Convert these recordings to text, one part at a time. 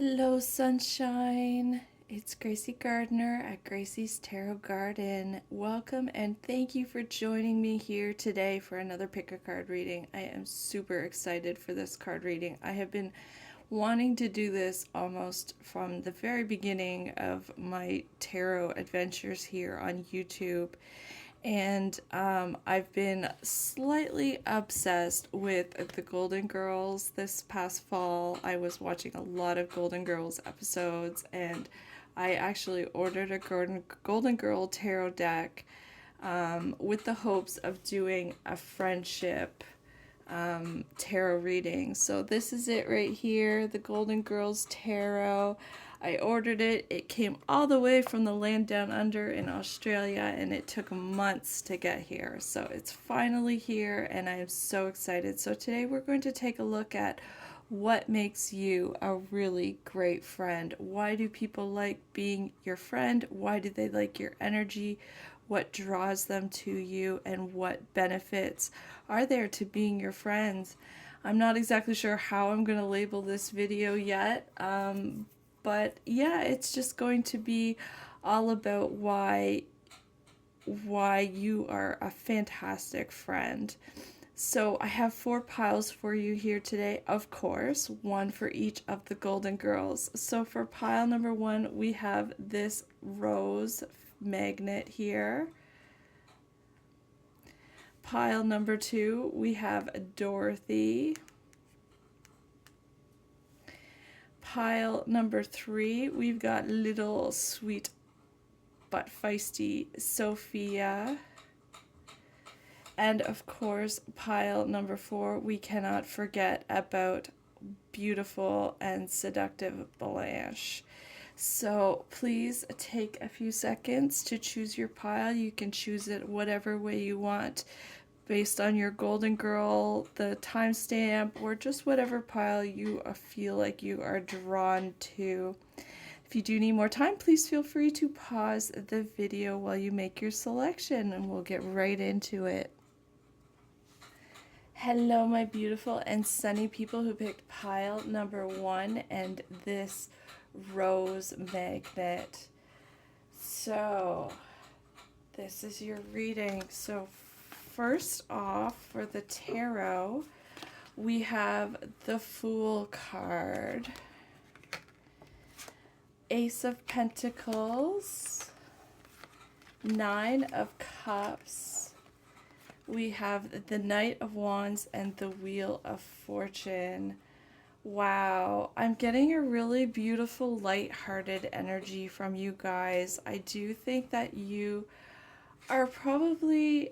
Hello, sunshine. It's Gracie Gardner at Gracie's Tarot Garden. Welcome and thank you for joining me here today for another pick a card reading. I am super excited for this card reading. I have been wanting to do this almost from the very beginning of my tarot adventures here on YouTube. And I've been slightly obsessed with the Golden Girls this past fall. I was watching a lot of Golden Girls episodes, and I actually ordered a Golden Girl tarot deck with the hopes of doing a friendship tarot reading. So this is it right here, the Golden Girls Tarot. I ordered it. It came all the way from the land down under in Australia, and it took months to get here. So it's finally here, and I am so excited. So today we're going to take a look at what makes you a really great friend. Why do people like being your friend? Why do they like your energy? What draws them to you, and what benefits are there to being your friends? I'm not exactly sure how I'm going to label this video yet, but yeah, it's just going to be all about why you are a fantastic friend. So I have 4 piles for you here today, of course, one for each of the Golden Girls. So for pile number 1, we have this rose magnet here. Pile number 2, we have Dorothy. Pile number 3, we've got little sweet but feisty Sophia. And of course, pile number 4, we cannot forget about beautiful and seductive Blanche. So please take a few seconds to choose your pile. You can choose it whatever way you want, based on your Golden Girl, the timestamp, or just whatever pile you feel like you are drawn to. If you do need more time, please feel free to pause the video while you make your selection, and we'll get right into it. Hello, my beautiful and sunny people who picked pile number 1 and this rose magnet. So, this is your reading. So, first off, for the tarot, we have the Fool card, Ace of Pentacles, 9 of Cups, we have the Knight of Wands, and the Wheel of Fortune. Wow, I'm getting a really beautiful, light-hearted energy from you guys. I do think that you are probably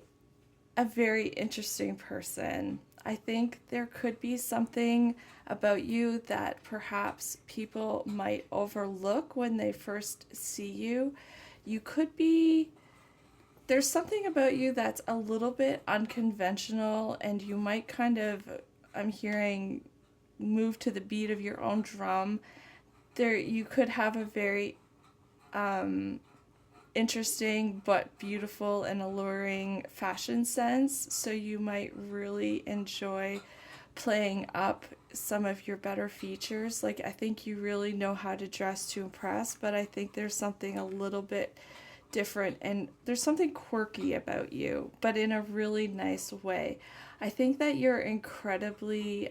a very interesting person. I think there could be something about you that perhaps people might overlook when they first see you. You could be, there's something about you that's a little bit unconventional, and you might kind of, I'm hearing, move to the beat of your own drum. There, you could have a very interesting but beautiful and alluring fashion sense, so you might really enjoy playing up some of your better features. Like, I think you really know how to dress to impress, but I think there's something a little bit different, and there's something quirky about you, but in a really nice way. I think that you're incredibly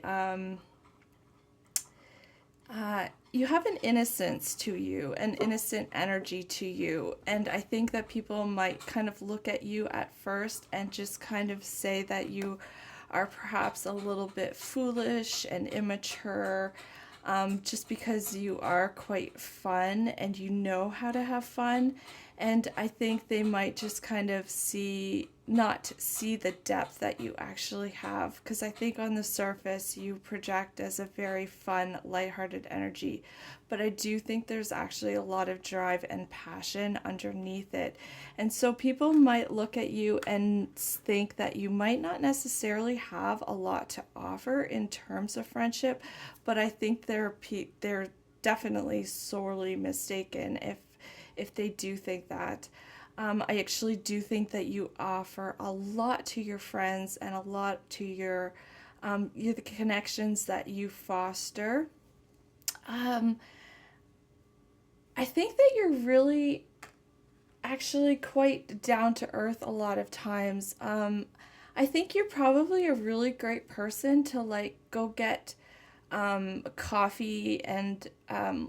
you have an innocence to you, an innocent energy to you, and I think that people might kind of look at you at first and just kind of say that you are perhaps a little bit foolish and immature, just because you are quite fun and you know how to have fun. And I think they might just kind of not see the depth that you actually have, because I think on the surface you project as a very fun, lighthearted energy. But I do think there's actually a lot of drive and passion underneath it. And so people might look at you and think that you might not necessarily have a lot to offer in terms of friendship, but I think they're definitely sorely mistaken if they do think that. I actually do think that you offer a lot to your friends and a lot to the connections that you foster. I think that you're really actually quite down to earth a lot of times. I think you're probably a really great person to like go get coffee and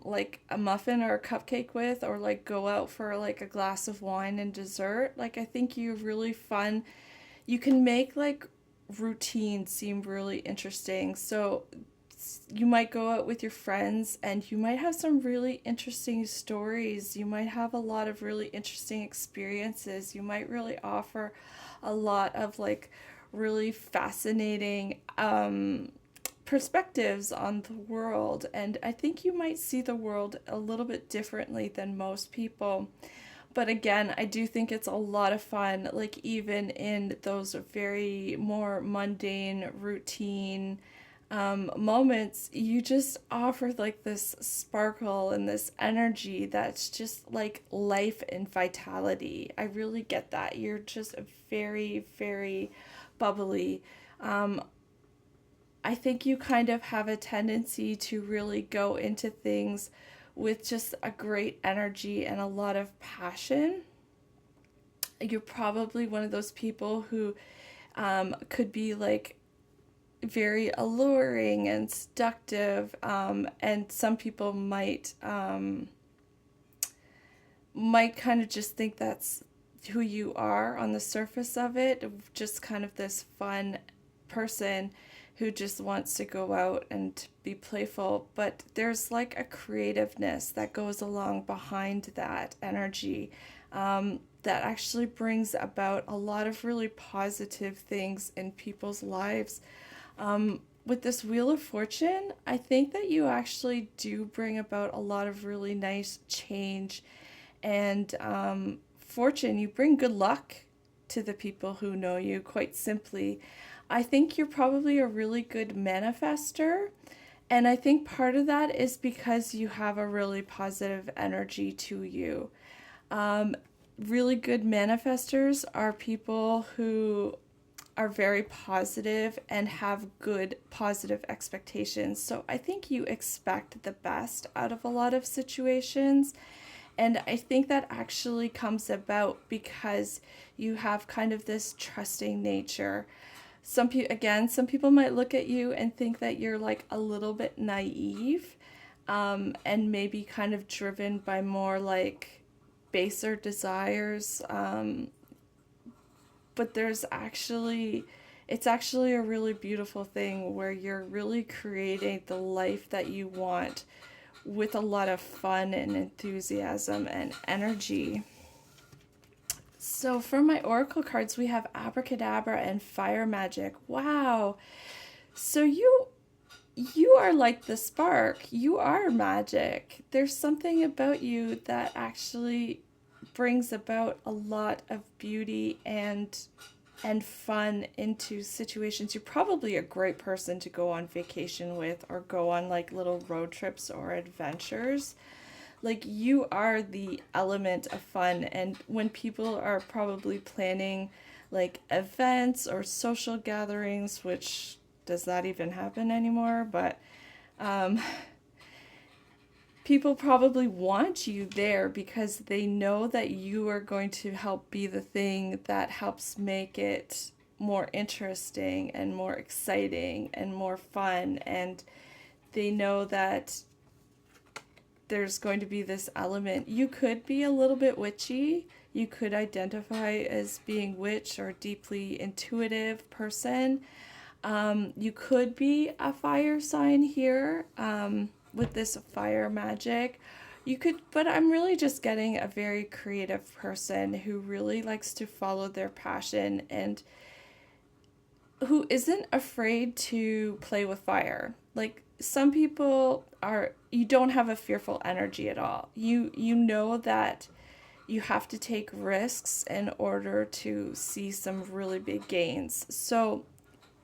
like a muffin or a cupcake with, or like go out for like a glass of wine and dessert. Like, I think you're really fun. You can make like routine seem really interesting. So you might go out with your friends and you might have some really interesting stories. You might have a lot of really interesting experiences. You might really offer a lot of like really fascinating perspectives on the world. And I think you might see the world a little bit differently than most people. But again, I do think it's a lot of fun, like even in those very more mundane, routine moments, you just offer like this sparkle and this energy that's just like life and vitality. I really get that. You're just very, very bubbly. Um, I think you kind of have a tendency to really go into things with just a great energy and a lot of passion. You're probably one of those people who could be like very alluring and seductive, and some people might kind of just think that's who you are on the surface of it, just kind of this fun person who just wants to go out and be playful. But there's like a creativeness that goes along behind that energy, that actually brings about a lot of really positive things in people's lives. With this Wheel of Fortune, I think that you actually do bring about a lot of really nice change and fortune. You bring good luck to the people who know you, quite simply. I think you're probably a really good manifester. And I think part of that is because you have a really positive energy to you. Um, Really good manifestors are people who are very positive and have good positive expectations. So I think you expect the best out of a lot of situations. And I think that actually comes about because you have kind of this trusting nature. Some people might look at you and think that you're like a little bit naive, and maybe kind of driven by more like baser desires. But it's actually a really beautiful thing where you're really creating the life that you want with a lot of fun and enthusiasm and energy. So for my oracle cards, we have abracadabra and fire magic. Wow. So you are like the spark. You are magic. There's something about you that actually brings about a lot of beauty and fun into situations. You're probably a great person to go on vacation with or go on like little road trips or adventures. Like, you are the element of fun, and when people are probably planning like events or social gatherings, which does that even happen anymore, but um people probably want you there because they know that you are going to help be the thing that helps make it more interesting and more exciting and more fun. And they know that there's going to be this element. You could be a little bit witchy. You could identify as being witch or deeply intuitive person. You could be a fire sign here, with this fire magic. You could, but I'm really just getting a very creative person who really likes to follow their passion and who isn't afraid to play with fire. Like, some people are, you don't have a fearful energy at all. You know that you have to take risks in order to see some really big gains. So,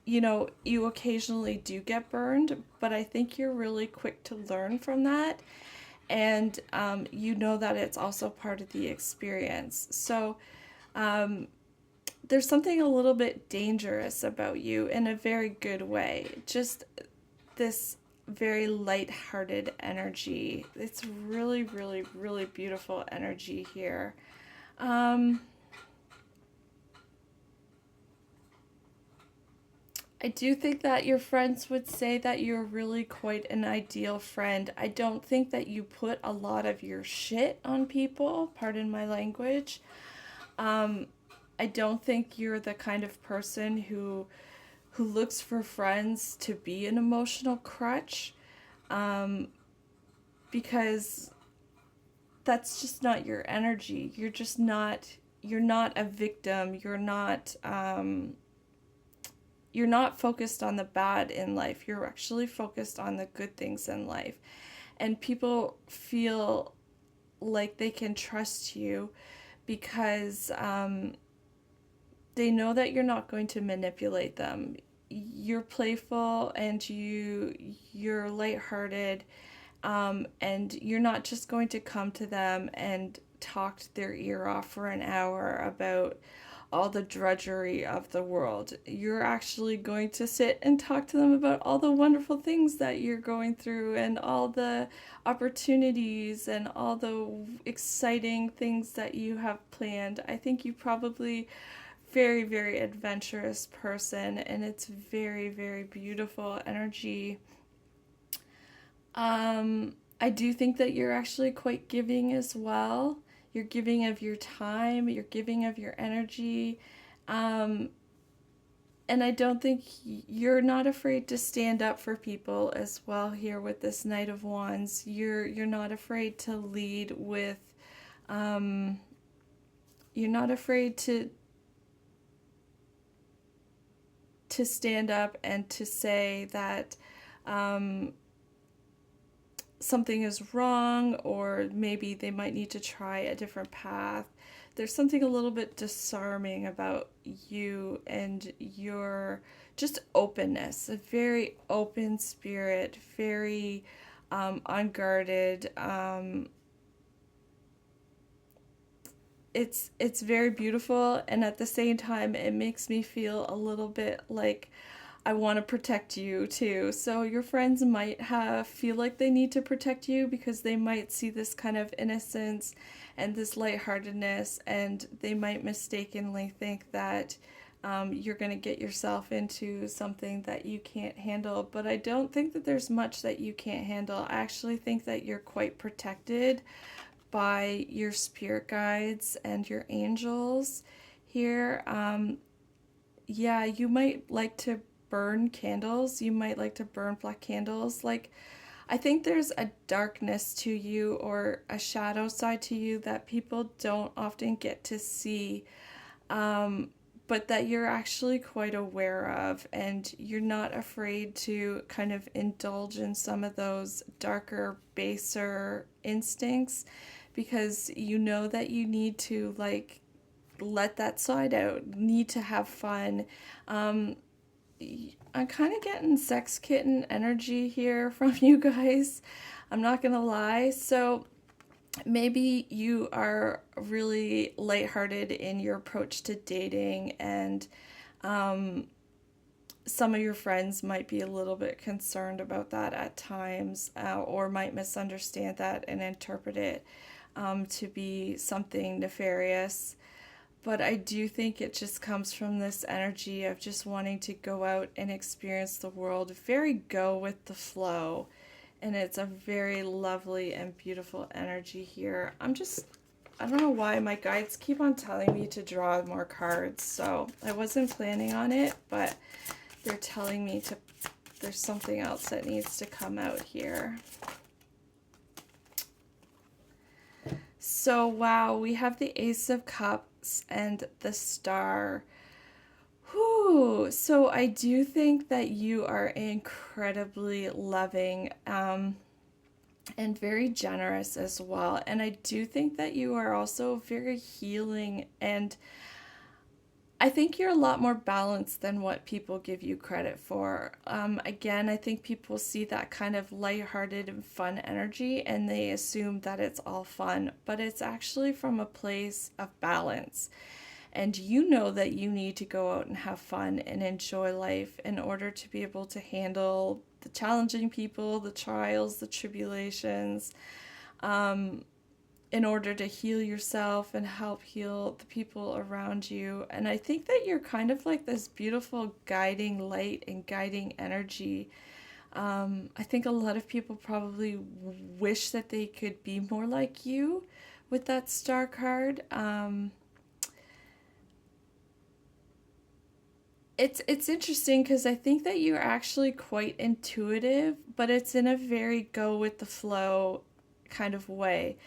you occasionally do get burned, but I think you're really quick to learn from that. And you know that it's also part of the experience. So there's something a little bit dangerous about you in a very good way. Just this very light-hearted energy. It's really, really, really beautiful energy here. Um, I do think that your friends would say that you're really quite an ideal friend. I don't think that you put a lot of your shit on people, pardon my language. Um, I don't think you're the kind of person who looks for friends to be an emotional crutch, um, because that's just not your energy. You're not a victim. You're not focused on the bad in life. You're actually focused on the good things in life. And people feel like they can trust you because they know that you're not going to manipulate them. You're playful and you're lighthearted, and you're not just going to come to them and talk their ear off for an hour about all the drudgery of the world. You're actually going to sit and talk to them about all the wonderful things that you're going through and all the opportunities and all the exciting things that you have planned. I think you probably very, very adventurous person, and it's very, very beautiful energy. I do think that you're actually quite giving as well. You're giving of your time, you're giving of your energy. Um, and I don't think you're not afraid to stand up for people as well here with this Knight of Wands. You're not afraid to lead with um, you're not afraid to stand up and to say that um, something is wrong, or maybe they might need to try a different path. There's something a little bit disarming about you and your just openness, a very open spirit, very unguarded. It's very beautiful, and at the same time it makes me feel a little bit like I want to protect you too. So your friends might have feel like they need to protect you because they might see this kind of innocence and this lightheartedness, and they might mistakenly think that you're going to get yourself into something that you can't handle. But I don't think that there's much that you can't handle. I actually think that you're quite protected by your spirit guides and your angels here. Yeah, you might like to burn candles. You might like to burn black candles. Like, I think there's a darkness to you or a shadow side to you that people don't often get to see, but that you're actually quite aware of, and you're not afraid to kind of indulge in some of those darker, baser instincts because you know that you need to, like, let that side out, need to have fun. Um, I'm kind of getting sex kitten energy here from you guys. I'm not gonna lie. So maybe you are really lighthearted in your approach to dating, and um, some of your friends might be a little bit concerned about that at times, or might misunderstand that and interpret it to be something nefarious. But I do think it just comes from this energy of just wanting to go out and experience the world, very go with the flow. And it's a very lovely and beautiful energy here. I don't know why my guides keep on telling me to draw more cards. So I wasn't planning on it, but they're telling me there's something else that needs to come out here. So, wow, we have the Ace of Cups and the Star. Whew. So I do think that you are incredibly loving, and very generous as well. And I do think that you are also very healing, and I think you're a lot more balanced than what people give you credit for. Again, I think people see that kind of lighthearted and fun energy and they assume that it's all fun, but it's actually from a place of balance. And you know that you need to go out and have fun and enjoy life in order to be able to handle the challenging people, the trials, the tribulations, in order to heal yourself and help heal the people around you. And I think that you're kind of like this beautiful guiding light and guiding energy. I think a lot of people probably wish that they could be more like you with that star card. It's interesting because I think that you're actually quite intuitive, but it's in a very go with the flow kind of way.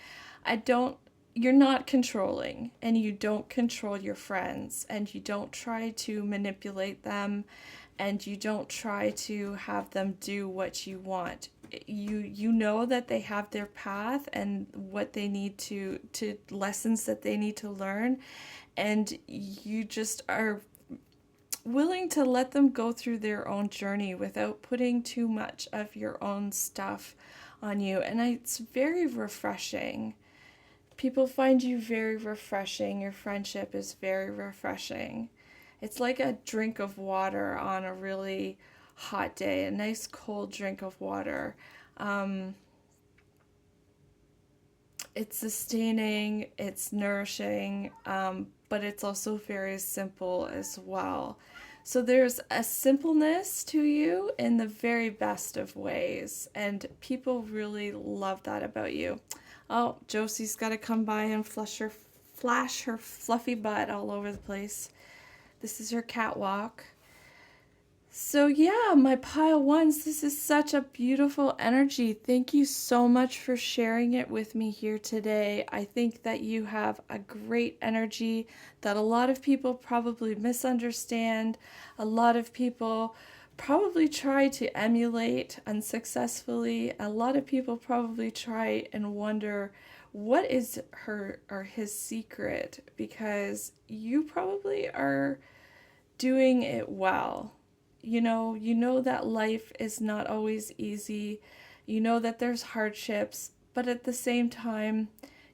I don't You're not controlling, and you don't control your friends, and you don't try to manipulate them, and you don't try to have them do what you want. You know that they have their path and what they need to lessons that they need to learn, and you just are willing to let them go through their own journey without putting too much of your own stuff on you. And it's very refreshing. People find you very refreshing. Your friendship is very refreshing. It's like a drink of water on a really hot day, a nice cold drink of water. It's sustaining, it's nourishing, but it's also very simple as well. So there's a simpleness to you in the very best of ways, and people really love that about you. Oh, Josie's got to come by and flash her fluffy butt all over the place. This is her catwalk. So yeah, my pile ones, this is such a beautiful energy. Thank you so much for sharing it with me here today. I think that you have a great energy that a lot of people probably misunderstand. A lot of people probably try to emulate unsuccessfully. A lot of people probably try and wonder what is her or his secret, because you probably are doing it well. You know that life is not always easy. You know that there's hardships, but at the same time,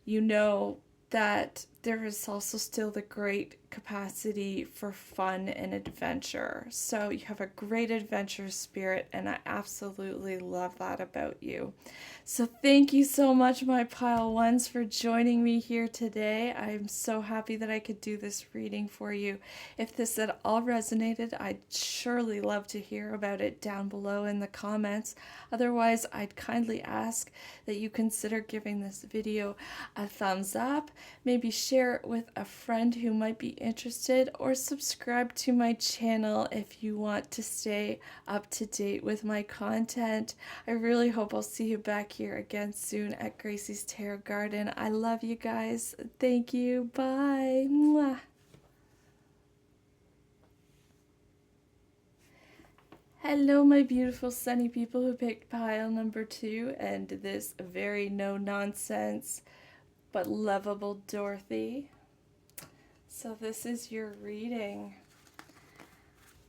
you know that there is also still the great capacity for fun and adventure. So you have a great adventure spirit, and I absolutely love that about you. So thank you so much, my pile ones, for joining me here today. I'm so happy that I could do this reading for you. If this at all resonated, I'd surely love to hear about it down below in the comments. Otherwise, I'd kindly ask that you consider giving this video a thumbs up, maybe share it with a friend who might be interested, or subscribe to my channel if you want to stay up to date with my content. I really hope I'll see you back here again soon at Gracie's Tarot Garden. I love you guys. Thank you. Bye. Mwah. Hello, my beautiful sunny people who picked pile number 2 and this very no-nonsense but lovable Dorothy. So this is your reading.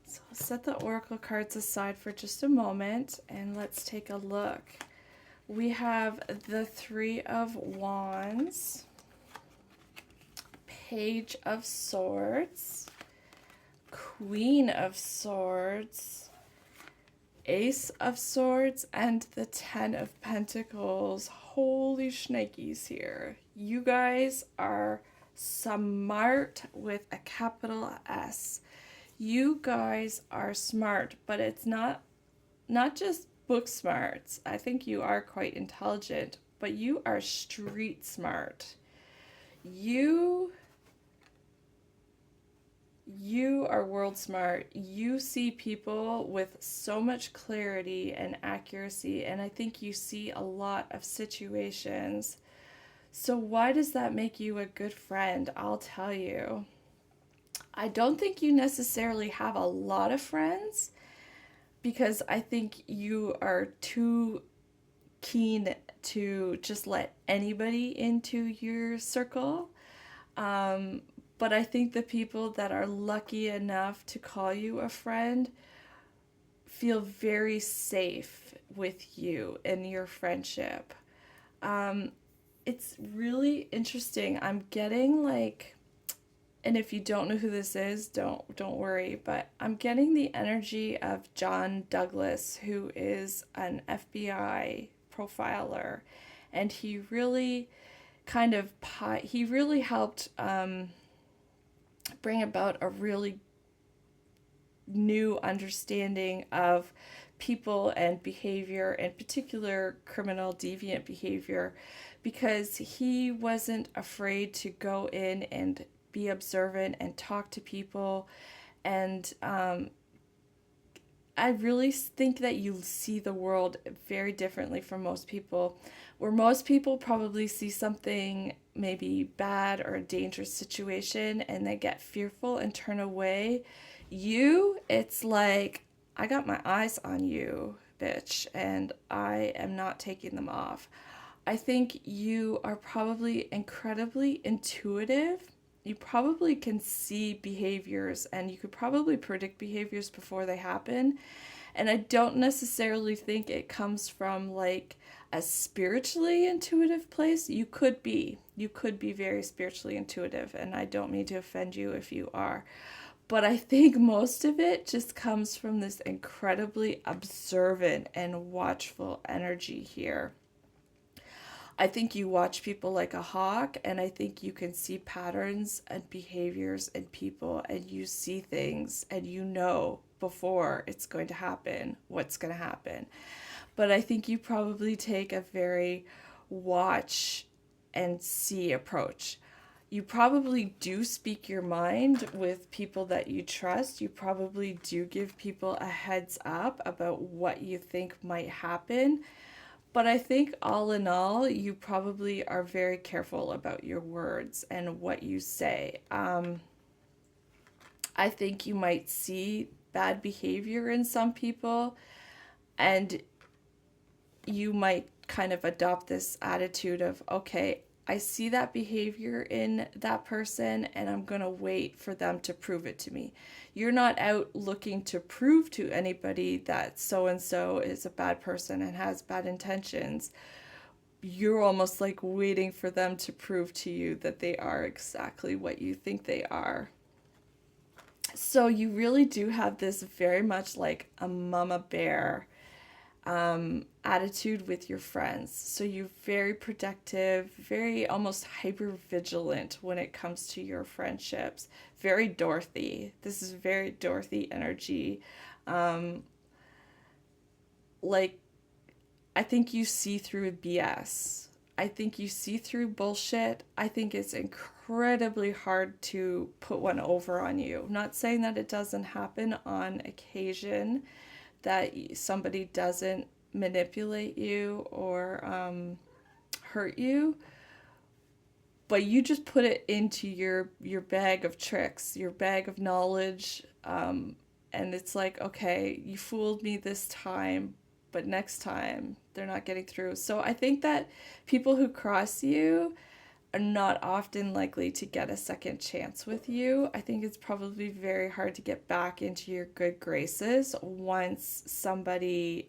So I'll set the oracle cards aside for just a moment and let's take a look. We have the Three of Wands, Page of Swords, Queen of Swords, Ace of Swords, and the Ten of Pentacles. Holy shnikes here. You guys are smart with a capital S. You guys are smart, but it's not just book smarts. I think you are quite intelligent, but you are street smart. You are world smart. You see people with so much clarity and accuracy, and I think you see a lot of situations. So why does that make you a good friend? I'll tell you. I don't think you necessarily have a lot of friends, because I think you are too keen to just let anybody into your circle. But I think the people that are lucky enough to call you a friend feel very safe with you and your friendship. It's really interesting. I'm getting like And if you don't know who this is, don't worry, but I'm getting the energy of John Douglas, who is an FBI profiler, and he really he really helped bring about a really new understanding of people and behavior, in particular criminal deviant behavior, because he wasn't afraid to go in and be observant and talk to people. And I really think that you see the world very differently from most people, where most people probably see something maybe bad or a dangerous situation and they get fearful and turn away. You, it's like, I got my eyes on you, bitch, and I am not taking them off. I think you are probably incredibly intuitive. You probably can see behaviors and you could probably predict behaviors before they happen. And I don't necessarily think it comes from like a spiritually intuitive place. You could be. You could be very spiritually intuitive, and I don't mean to offend you if you are. But I think most of it just comes from this incredibly observant and watchful energy here. I think you watch people like a hawk, and I think you can see patterns and behaviors in people, and you see things, and you know before it's going to happen what's going to happen. But I think you probably take a very watch and see approach. You probably do speak your mind with people that you trust. You probably do give people a heads up about what you think might happen. But I think all in all, you probably are very careful about your words and what you say. I think you might see bad behavior in some people, and you might kind of adopt this attitude of, okay, I see that behavior in that person and I'm going to wait for them to prove it to me. You're not out looking to prove to anybody that so and so is a bad person and has bad intentions. You're almost like waiting for them to prove to you that they are exactly what you think they are. So you really do have this very much like a mama bear attitude with your friends. So you're very protective, very almost hyper vigilant when it comes to your friendships. Very Dorothy. This is very Dorothy energy. Um, like, I think you see through BS. I think you see through bullshit. I think it's incredibly hard to put one over on you. I'm not saying that it doesn't happen on occasion, that somebody doesn't manipulate you or hurt you, but you just put it into your bag of tricks, your bag of knowledge, and it's like, okay, you fooled me this time, but next time they're not getting through. So I think that people who cross you are not often likely to get a second chance with you. I think it's probably very hard to get back into your good graces once somebody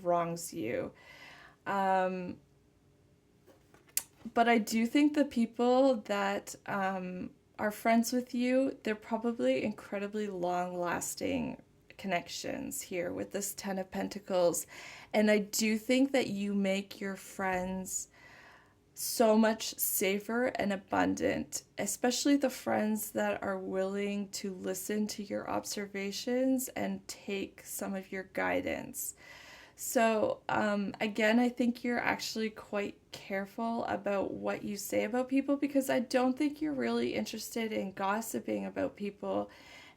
wrongs you. Um, but I do think the people that are friends with you, they're probably incredibly long lasting connections here with this Ten of Pentacles. And I do think that you make your friends so much safer and abundant, especially the friends that are willing to listen to your observations and take some of your guidance. So, again, I think you're actually quite careful about what you say about people, because I don't think you're really interested in gossiping about people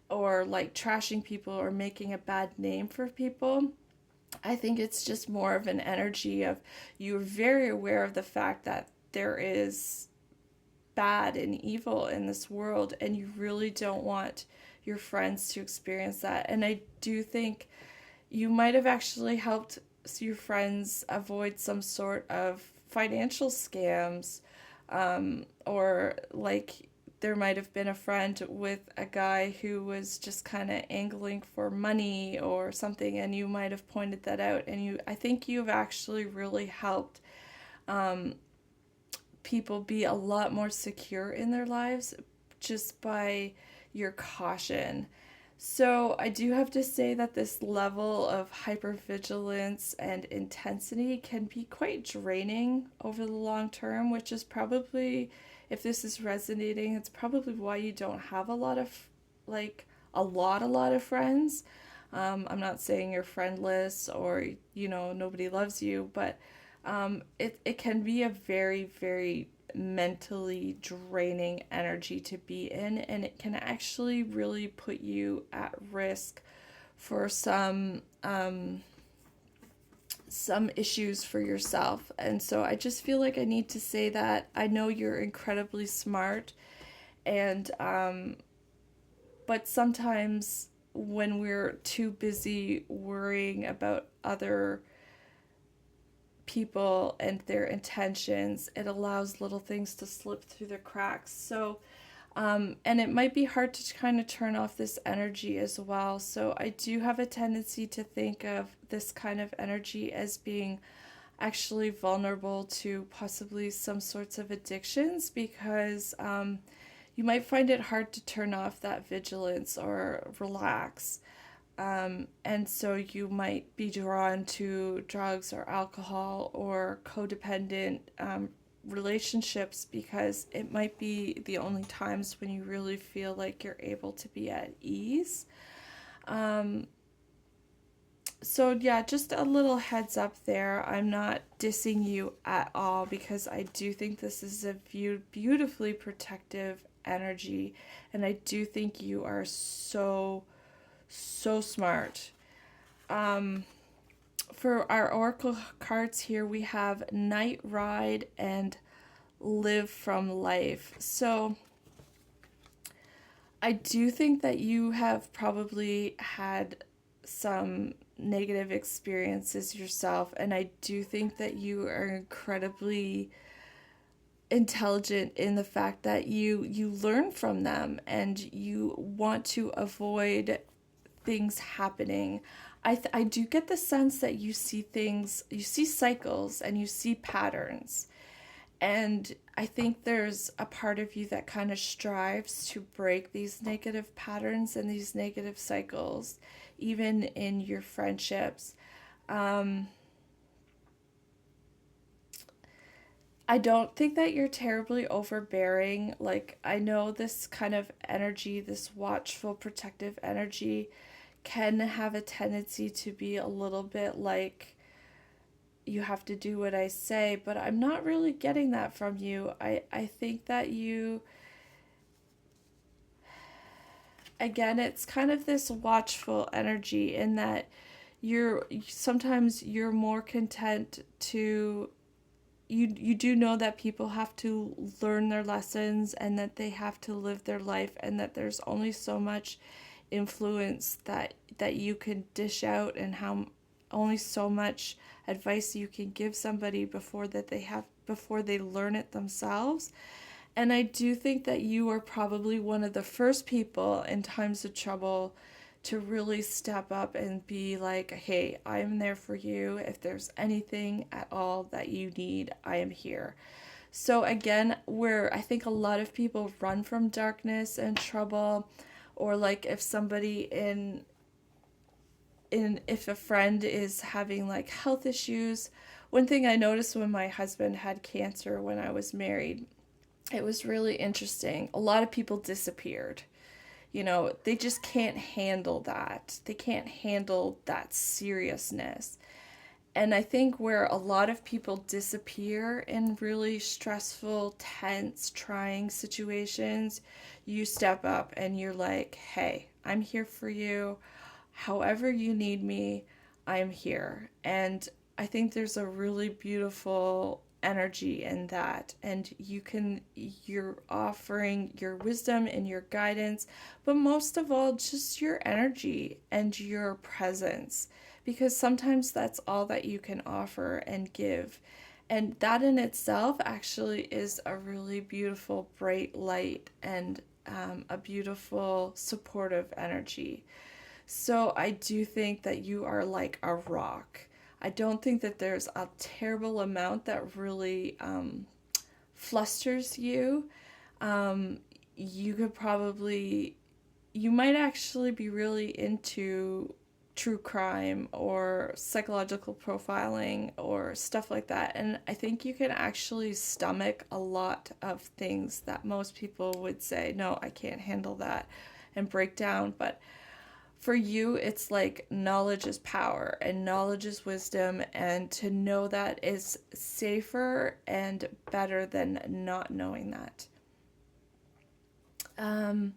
or like trashing people or making a bad name for people. I think it's just more of an energy of, you're very aware of the fact that there is bad and evil in this world, and you really don't want your friends to experience that. And I do think you might have actually helped your friends avoid some sort of financial scams, or like there might have been a friend with a guy who was just kind of angling for money or something, and you might have pointed that out. And I think you've actually really helped people be a lot more secure in their lives just by your caution. So I do have to say that this level of hypervigilance and intensity can be quite draining over the long term, which is probably, if this is resonating, it's probably why you don't have a lot of, like, a lot of friends. I'm not saying you're friendless or, nobody loves you, but it can be a very, very mentally draining energy to be in, and it can actually really put you at risk for some issues for yourself. And so I just feel like I need to say that I know you're incredibly smart, and but sometimes when we're too busy worrying about other people and their intentions, it allows little things to slip through the cracks. So, and it might be hard to kind of turn off this energy as well. So, I do have a tendency to think of this kind of energy as being actually vulnerable to possibly some sorts of addictions, because you might find it hard to turn off that vigilance or relax. And so you might be drawn to drugs or alcohol or codependent relationships, because it might be the only times when you really feel like you're able to be at ease. Um, so, yeah, just a little heads up there. I'm not dissing you at all, because I do think this is a beautifully protective energy, and I do think you are so smart. For our oracle cards here, we have Night Ride and Live from Life. So I do think that you have probably had some negative experiences yourself, and I do think that you are incredibly intelligent in the fact that you learn from them and you want to avoid things happening. I do get the sense that you see things, you see cycles and you see patterns. And I think there's a part of you that kind of strives to break these negative patterns and these negative cycles, even in your friendships. Um, I don't think that you're terribly overbearing. Like, I know this kind of energy, this watchful, protective energy, can have a tendency to be a little bit like, you have to do what I say, but I'm not really getting that from you. I think that you, again, it's kind of this watchful energy in that sometimes you're more content to, you do know that people have to learn their lessons and that they have to live their life, and that there's only so much influence that you can dish out, and how only so much advice you can give somebody before they learn it themselves. And I do think that you are probably one of the first people in times of trouble to really step up and be like, hey, I'm there for you. If there's anything at all that you need, I am here. So again, where I think a lot of people run from darkness and trouble, or like if somebody if a friend is having like health issues. One thing I noticed when my husband had cancer when I was married, it was really interesting. A lot of people disappeared. They just can't handle that. They can't handle that seriousness. And I think where a lot of people disappear in really stressful, tense, trying situations, you step up and you're like, hey, I'm here for you. However you need me, I'm here. And I think there's a really beautiful energy in that, and you're offering your wisdom and your guidance, but most of all just your energy and your presence, because sometimes that's all that you can offer and give, and that in itself actually is a really beautiful bright light, and a beautiful supportive energy. So I do think that you are like a rock. I don't think that there's a terrible amount that really flusters you. Um, you might actually be really into true crime or psychological profiling or stuff like that. And I think you can actually stomach a lot of things that most people would say, no, I can't handle that, and break down. But for you, it's like knowledge is power and knowledge is wisdom, and to know that is safer and better than not knowing that. Um,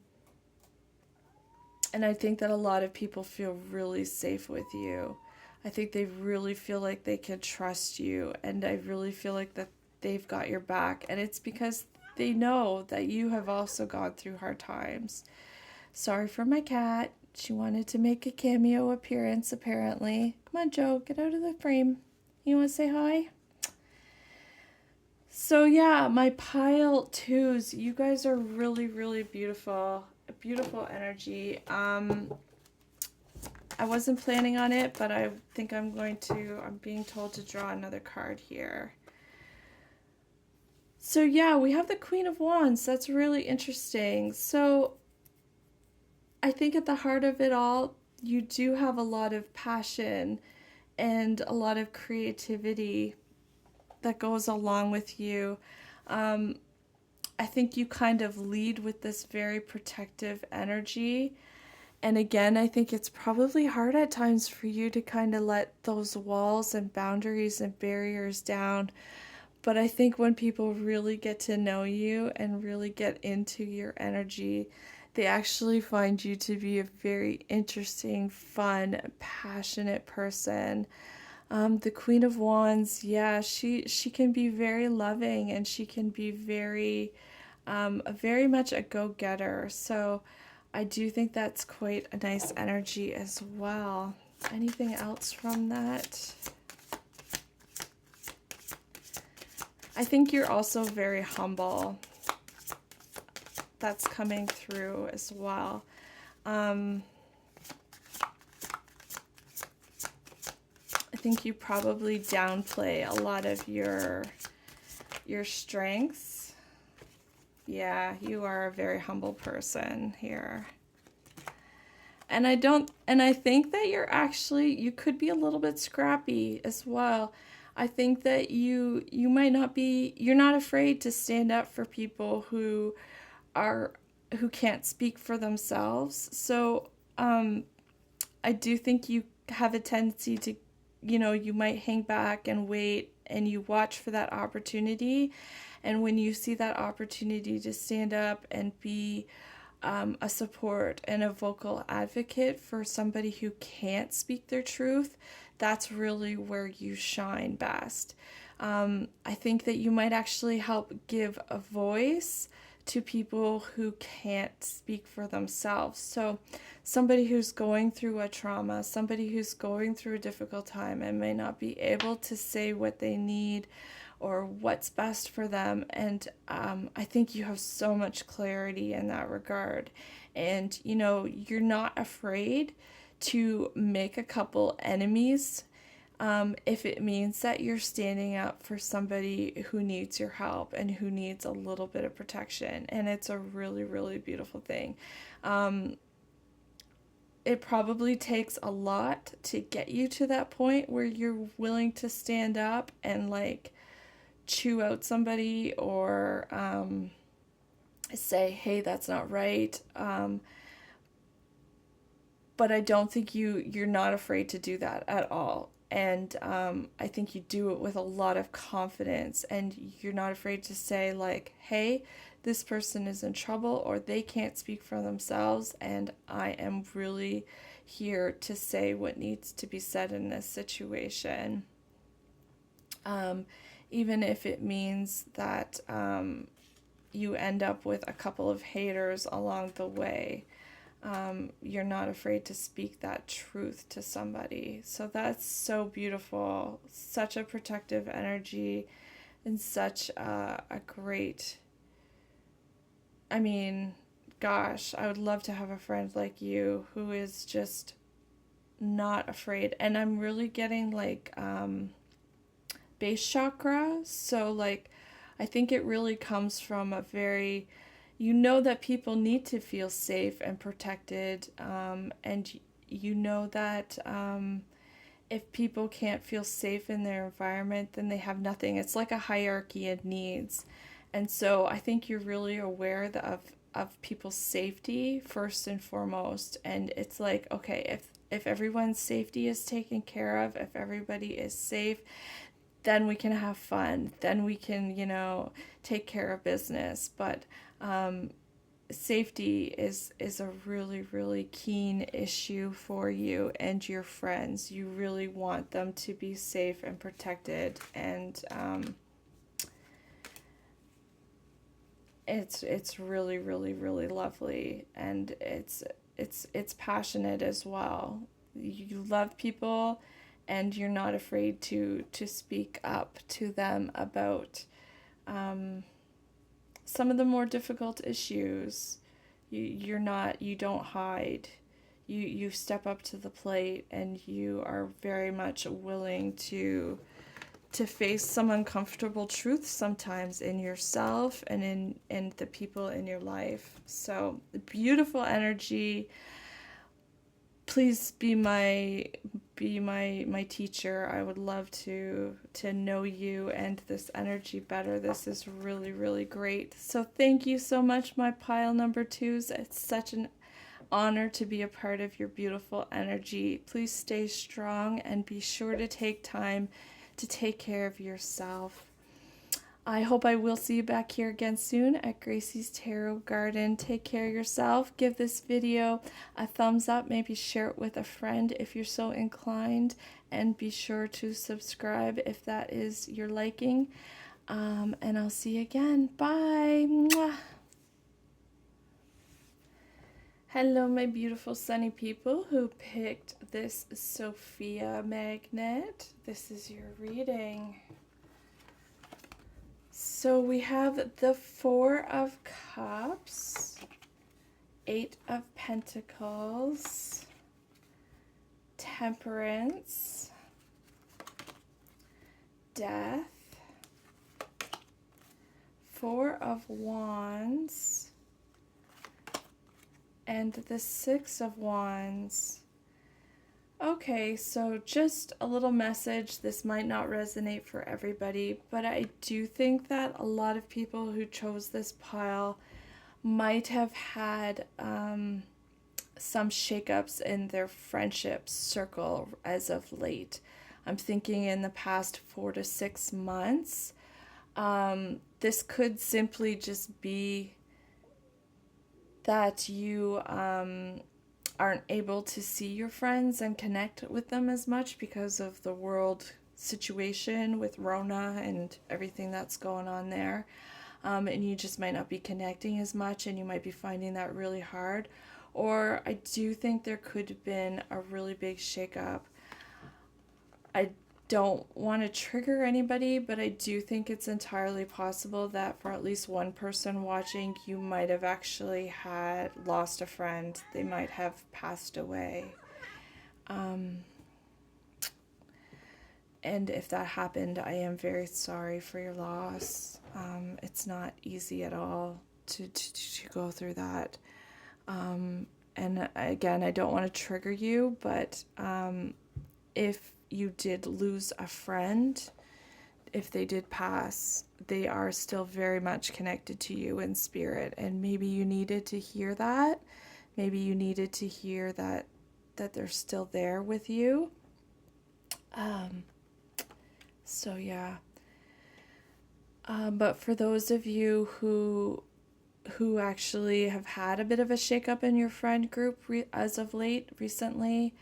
and I think that a lot of people feel really safe with you. I think they really feel like they can trust you, and I really feel like that they've got your back, and it's because they know that you have also gone through hard times. Sorry for my cat. She wanted to make a cameo appearance, apparently. Come on, Joe, get out of the frame. You want to say hi? So, yeah, my pile twos, you guys are really, really beautiful. A beautiful energy. I wasn't planning on it, but I think I'm being told to draw another card here. So, yeah, we have the Queen of Wands. That's really interesting. So, I think at the heart of it all, you do have a lot of passion and a lot of creativity that goes along with you. Um, I think you kind of lead with this very protective energy. And again, I think it's probably hard at times for you to kind of let those walls and boundaries and barriers down. But I think when people really get to know you and really get into your energy, they actually find you to be a very interesting, fun, passionate person. The Queen of Wands, yeah, she can be very loving, and she can be very much a go-getter. So I do think that's quite a nice energy as well. Anything else from that? I think you're also very humble. That's coming through as well. I think you probably downplay a lot of your strengths. Yeah, you are a very humble person here. And I think that you could be a little bit scrappy as well. I think that you might not be, you're not afraid to stand up for people who can't speak for themselves. So I do think you have a tendency to, you might hang back and wait, and you watch for that opportunity. And when you see that opportunity to stand up and be a support and a vocal advocate for somebody who can't speak their truth, that's really where you shine best. I think that you might actually help give a voice to people who can't speak for themselves. So somebody who's going through a trauma, somebody who's going through a difficult time and may not be able to say what they need or what's best for them. And I think you have so much clarity in that regard. And, you're not afraid to make a couple enemies if it means that you're standing up for somebody who needs your help and who needs a little bit of protection. And it's a really, really beautiful thing. It probably takes a lot to get you to that point where you're willing to stand up and chew out somebody or say, hey, that's not right. But I don't think you're not afraid to do that at all. And I think you do it with a lot of confidence, and you're not afraid to say hey, this person is in trouble or they can't speak for themselves, and I am really here to say what needs to be said in this situation. Even if it means that you end up with a couple of haters along the way. You're not afraid to speak that truth to somebody. So that's so beautiful. Such a protective energy, and such a great, gosh, I would love to have a friend like you who is just not afraid. And I'm really getting base chakra. So I think it really comes from a very you know that people need to feel safe and protected, and you know that if people can't feel safe in their environment, then they have nothing. It's like a hierarchy of needs. And so I think you're really aware of people's safety first and foremost. And it's like, okay, if everyone's safety is taken care of, if everybody is safe, then we can have fun. Then we can, take care of business. But um, safety is a really, really keen issue for you and your friends. You really want them to be safe and protected, and it's really, really, really lovely, and it's passionate as well. You love people, and you're not afraid to speak up to them about um, some of the more difficult issues. You don't hide. You step up to the plate, and you are very much willing to face some uncomfortable truths sometimes in yourself and in the people in your life. So beautiful energy. Please be my teacher. I would love to know you and this energy better. This is really, really great. So thank you so much, my pile number twos. It's such an honor to be a part of your beautiful energy. Please stay strong and be sure to take time to take care of yourself. I hope I will see you back here again soon at Gracie's Tarot Garden. Take care of yourself. Give this video a thumbs up. Maybe share it with a friend if you're so inclined. And be sure to subscribe if that is your liking. And I'll see you again. Bye. Mwah. Hello, my beautiful sunny people who picked this Sophia magnet. This is your reading. So we have the Four of Cups, Eight of Pentacles, Temperance, Death, Four of Wands, and the Six of Wands. Okay, so just a little message. This might not resonate for everybody, but I do think that a lot of people who chose this pile might have had some shakeups in their friendship circle as of late. I'm thinking in the past 4 to 6 months. This could simply just be that you aren't able to see your friends and connect with them as much because of the world situation with Rona and everything that's going on there. And you just might not be connecting as much, and you might be finding that really hard. Or I do think there could have been a really big shakeup. I don't want to trigger anybody, but I do think it's entirely possible that for at least one person watching, you might have actually had lost a friend. They might have passed away. And if that happened, I am very sorry for your loss. It's not easy at all to go through that. And again, I don't want to trigger you, but if you did lose a friend, if they did pass, they are still very much connected to you in spirit, and maybe you needed to hear that. Maybe you needed to hear that they're still there with you. So yeah. But for those of you who actually have had a bit of a shakeup in your friend group as of late, recently,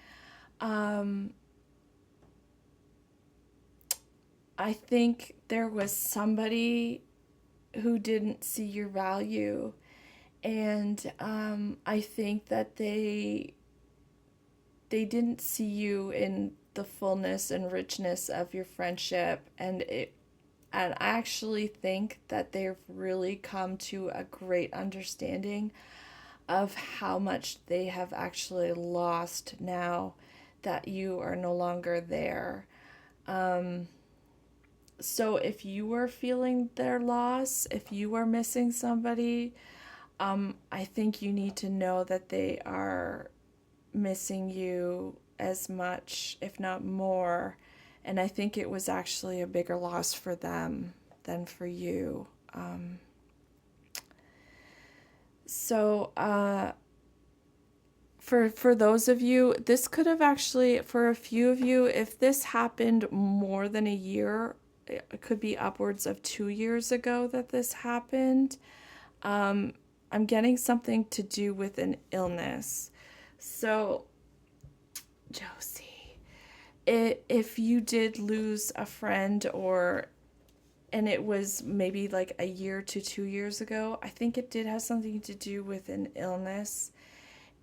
I think there was somebody who didn't see your value, and I think that they didn't see you in the fullness and richness of your friendship, and I actually think that they've really come to a great understanding of how much they have actually lost now that you are no longer there. So if you were feeling their loss, if you were missing somebody, I think you need to know that they are missing you as much, if not more. And I think it was actually a bigger loss for them than for you. So, for those of you, this could have actually, for a few of you, if this happened more than a year, it could be upwards of 2 years ago that this happened. Um, I'm getting something to do with an illness. So, Josie, if you did lose a friend and it was maybe like a year to 2 years ago, I think it did have something to do with an illness.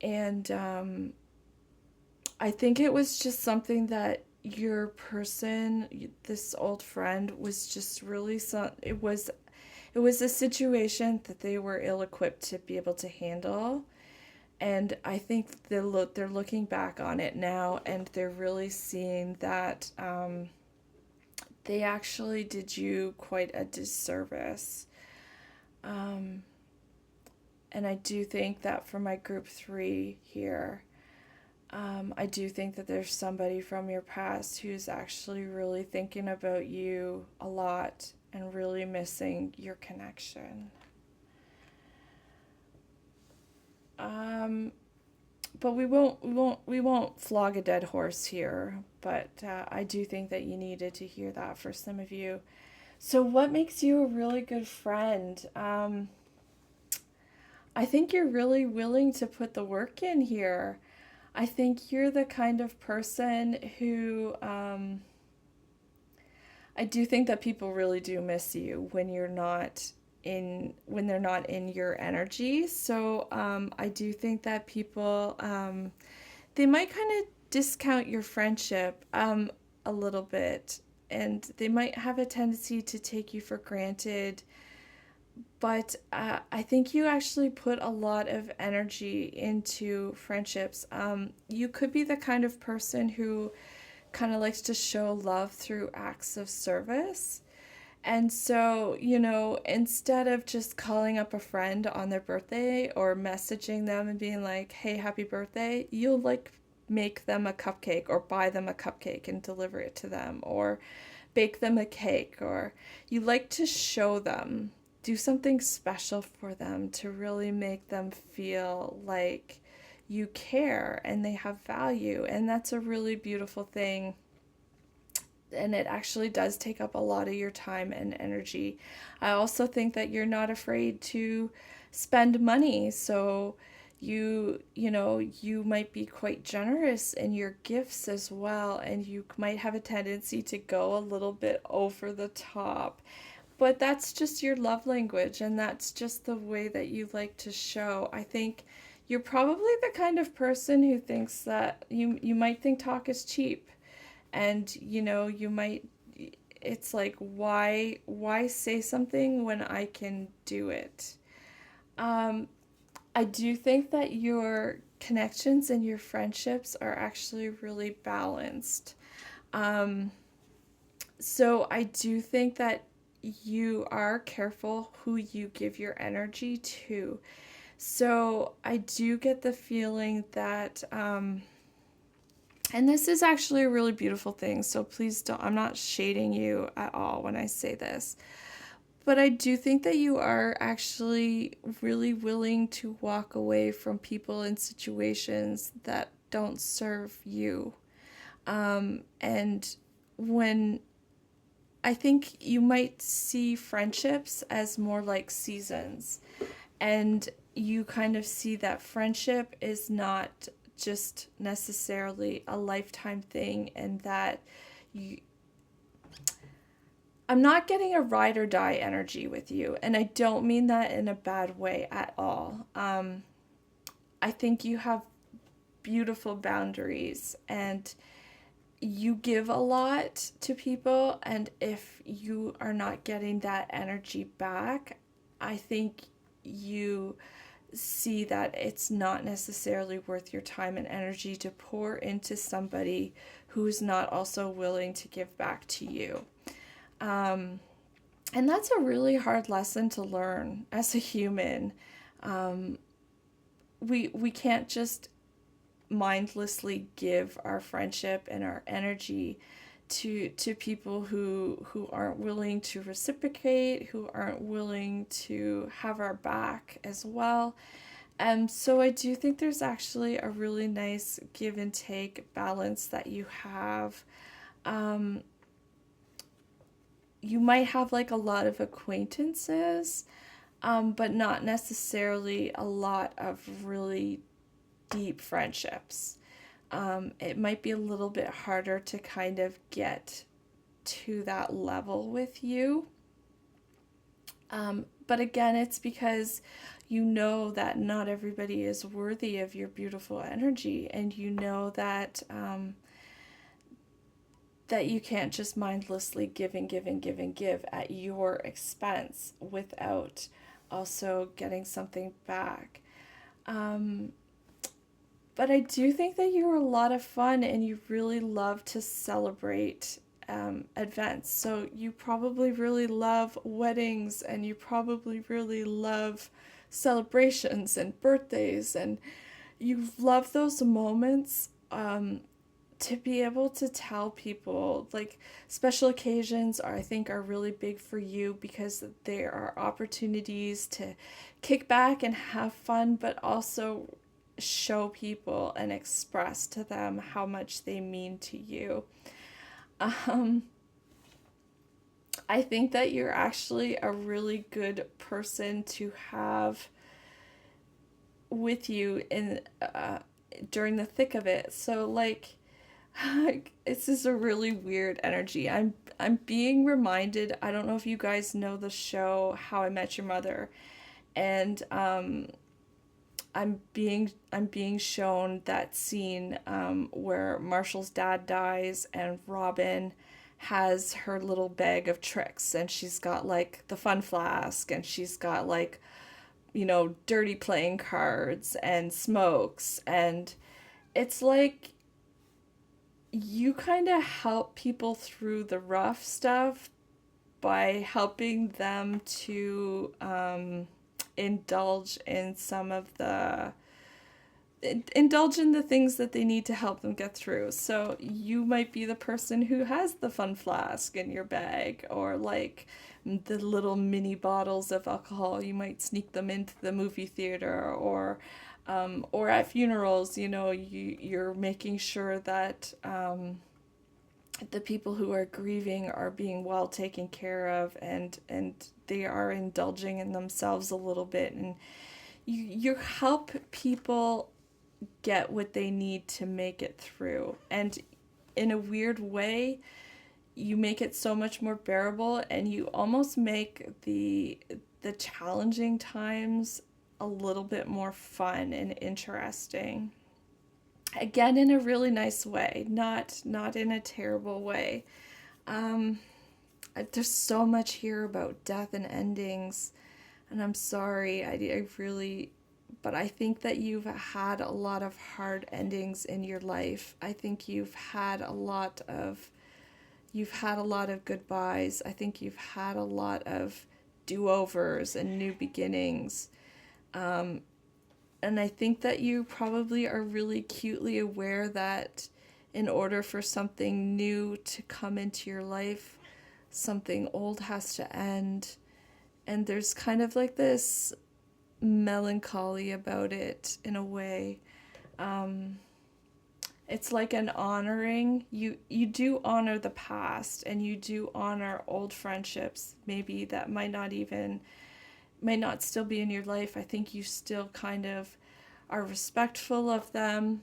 And I think it was just something that your person, this old friend, was just really it was a situation that they were ill-equipped to be able to handle. And I think they're looking back on it now and they're really seeing that they actually did you quite a disservice. Um, and I do think that for my group 3 here, I do think that there's somebody from your past who's actually really thinking about you a lot and really missing your connection. Um, but we won't flog a dead horse here. But I do think that you needed to hear that for some of you. So, what makes you a really good friend? I think you're really willing to put the work in here. I think you're the kind of person who I do think that people really do miss you when they're not in your energy. So I do think that people they might kind of discount your friendship a little bit, and they might have a tendency to take you for granted. But I think you actually put a lot of energy into friendships. You could be the kind of person who kind of likes to show love through acts of service. And so, instead of just calling up a friend on their birthday or messaging them and being like, hey, happy birthday, you'll like make them a cupcake or buy them a cupcake and deliver it to them or bake them a cake, or you like to show them, do something special for them to really make them feel like you care and they have value. And that's a really beautiful thing. And it actually does take up a lot of your time and energy. I also think that you're not afraid to spend money. So you might be quite generous in your gifts as well, and you might have a tendency to go a little bit over the top. But that's just your love language, and that's just the way that you like to show. I think you're probably the kind of person who thinks that you might think talk is cheap, and you might, it's like, why say something when I can do it. um I do think that your connections and your friendships are actually really balanced. um so I do think that you are careful who you give your energy to. So I do get the feeling that and this is actually a really beautiful thing, so please don't, I'm not shading you at all when I say this. But I do think that you are actually really willing to walk away from people in situations that don't serve you. And when I think you might see friendships as more like seasons, and you kind of see that friendship is not just necessarily a lifetime thing, and that you I'm not getting a ride or die energy with you, and I don't mean that in a bad way at all. I think you have beautiful boundaries, and you give a lot to people, and if you are not getting that energy back, I think you see that it's not necessarily worth your time and energy to pour into somebody who's not also willing to give back to you. Um, and that's a really hard lesson to learn as a human. We can't just mindlessly give our friendship and our energy to people who aren't willing to reciprocate, who aren't willing to have our back as well. So I do think there's actually a really nice give and take balance that you have. Um, you might have like a lot of acquaintances, but not necessarily a lot of really deep friendships. It might be a little bit harder to kind of get to that level with you. But again, it's because you know that not everybody is worthy of your beautiful energy, and you know that you can't just mindlessly give and give and give and give at your expense without also getting something back. Um, but I do think that you're a lot of fun and you really love to celebrate events. So you probably really love weddings and you probably really love celebrations and birthdays, and you love those moments to be able to tell people. Like, special occasions are, I think, are really big for you because there are opportunities to kick back and have fun, but also show people and express to them how much they mean to you. um I think that you're actually a really good person to have with you in during the thick of it. So like, this is a really weird energy. I'm being reminded, I don't know if you guys know the show How I Met Your Mother, and I'm being shown that scene where Marshall's dad dies and Robin has her little bag of tricks, and she's got like the fun flask, and she's got like, dirty playing cards and smokes, and it's like you kind of help people through the rough stuff by helping them to indulge in some of the indulge in the things that they need to help them get through. So you might be the person who has the fun flask in your bag, or like the little mini bottles of alcohol. You might sneak them into the movie theater, or at funerals. You're making sure that the people who are grieving are being well taken care of, and they are indulging in themselves a little bit, and you help people get what they need to make it through. And in a weird way, you make it so much more bearable, and you almost make the challenging times a little bit more fun and interesting. Again, in a really nice way, not in a terrible way. Um, there's so much here about death and endings, and I'm sorry, I really, but I think that you've had a lot of hard endings in your life. I think you've had a lot of goodbyes. I think you've had a lot of do-overs and new beginnings. Um, and I think that you probably are really acutely aware that in order for something new to come into your life, something old has to end. And there's kind of like this melancholy about it in a way. Um, it's like an honoring. You do honor the past, and you do honor old friendships, maybe that might not still be in your life. I think you still kind of are respectful of them.